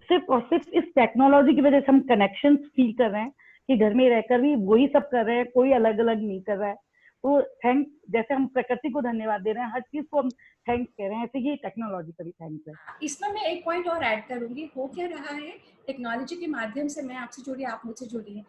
सिर्फ और सिर्फ इस टेक्नोलॉजी की वजह से हम कनेक्शन फील कर रहे हैं कि घर में रहकर भी वही सब कर रहे हैं, कोई अलग अलग नहीं कर रहा है। तो थैंक, जैसे हम प्रकृति को धन्यवाद दे रहे हैं, हर चीज को हम थैंक्स कह रहे हैं, ऐसे ये टेक्नोलॉजी का भी थैंक्स है। इसमें मैं एक पॉइंट और ऐड करूंगी। हो क्या रहा है, टेक्नोलॉजी के माध्यम से मैं आपसे जुड़ी, आप मुझसे जुड़ी हैं,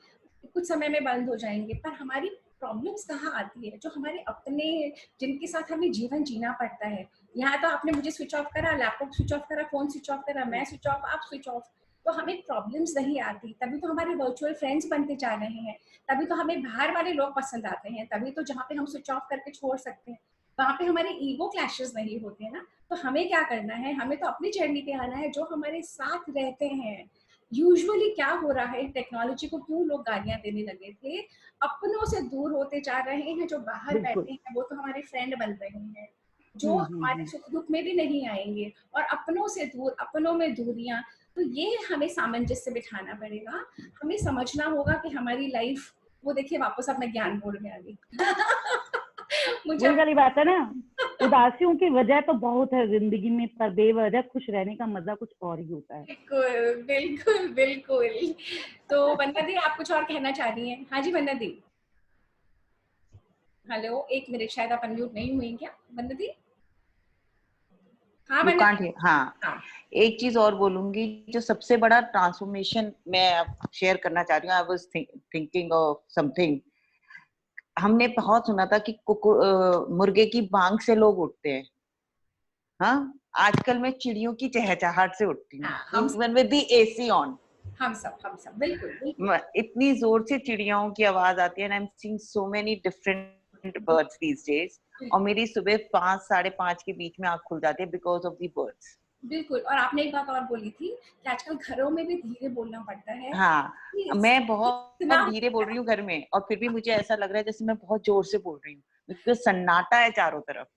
कुछ समय में बंद हो जाएंगे, पर हमारी प्रॉब्लम्स कहाँ आती है? जो हमारे अपने, जिनके साथ हमें जीवन जीना पड़ता है। यहाँ तो आपने मुझे स्विच ऑफ करा, लैपटॉप स्विच ऑफ करा, फोन स्विच ऑफ करा, मैं स्विच ऑफ, आप स्विच ऑफ, तो हमें प्रॉब्लम्स नहीं आती। तभी तो हमारे वर्चुअल फ्रेंड्स बनते जा रहे हैं, तभी तो हमें बाहर वाले लोग पसंद आते हैं, तभी तो जहाँ पे हम स्विच ऑफ करके छोड़ सकते हैं वहाँ पे हमारे ईगो क्लैशेस नहीं होते हैं ना। तो हमें क्या करना है, हमें तो अपनी जर्नी पे आना है। जो हमारे साथ रहते हैं, यूजुअली क्या हो रहा है, टेक्नोलॉजी को क्यों लोग गालियां देने लगे थे, अपनों से दूर होते जा रहे हैं। जो बाहर बैठे हैं वो तो हमारे फ्रेंड बन रहे हैं, जो हमारे सुख दुख में भी नहीं आएंगे, और अपनों से दूर, अपनों में दूरियां। तो ये हमें सामंजस्य बिठाना पड़ेगा। हमें समझना होगा कि हमारी लाइफ, वो देखिए वापस अपना ज्ञान बोर्ड में आ गई। मुझे वही वाली बात है ना, उदासियों की वजह तो बहुत है जिंदगी में, पर बेवजह खुश रहने का मजा कुछ और ही होता है। बिल्कुल बिल्कुल बिल्कुल। तो वंदना दी, आप कुछ और कहना चाह रही हैं? हाँ जी वंदना दी। हेलो, एक मिनट, शायद आप अनम्यूट नहीं हुई क्या वंदना दी? हाँ, एक चीज और बोलूंगी, जो सबसे बड़ा ट्रांसफॉर्मेशन मैं शेयर करना चाह रही हूँ। I was thinking of something. हमने बहुत सुना था कि मुर्गे की बांग से लोग उठते हैं। हाँ, आजकल मैं चिड़ियों की चहचहाहट से उठती हूँ, even with the AC on. हम सब बिल्कुल। इतनी जोर से चिड़ियाओं की आवाज आती है। I am seeing so many different birds these days. और मेरी सुबह 5 साढ़े 5 के बीच में आँख खुल जाती है बिकॉज ऑफ दी बर्ड्स। बिल्कुल। और आपने एक बात और बोली थी कि आजकल घरों में भी धीरे बोलना पड़ता है। हाँ, मैं बहुत धीरे बोल रही हूँ घर में, और फिर भी मुझे ऐसा लग रहा है जैसे मैं बहुत जोर से बोल रही हूँ, बिकॉज सन्नाटा है चारों तरफ।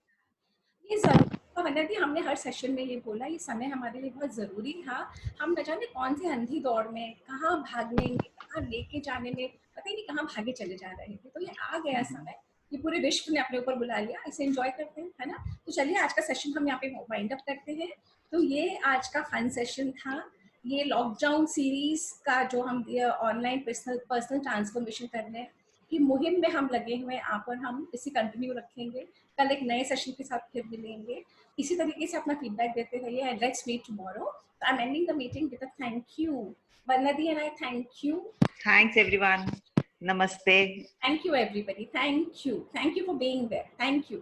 ये जरूरी, हमने हर सेशन में ये बोला, ये समय हमारे लिए बहुत जरूरी था। हम न जाने कौन सी अंधी दौड़ में, कहाँ भागने में, कहाँ लेके जाने में, पता ही नहीं कहाँ भागे चले जा रहे थे। तो ये आ गया समय, ये पूरे विश्व ने अपने ऊपर बुला लिया, इसे एंजॉय करते हैं, है ना। तो चलिए आज का सेशन हम यहाँ पे वाइंड अप करते हैं। तो ये आज का फन सेशन था। ये लॉकडाउन सीरीज का जो हम ऑनलाइन पर्सनल ट्रांसफॉर्मेशन करने की मुहिम में हम लगे हुए हैं, आप और हम इसी कंटिन्यू रखेंगे। कल एक नए सेशन के साथ फिर मिलेंगे। इसी तरीके से अपना फीडबैक देते रहिए, and let's meet tomorrow. I am ending the meeting with a thank you. Vandana di and I thank you. Thanks everyone. Namaste. Thank you everybody. Thank you for being there. Thank you.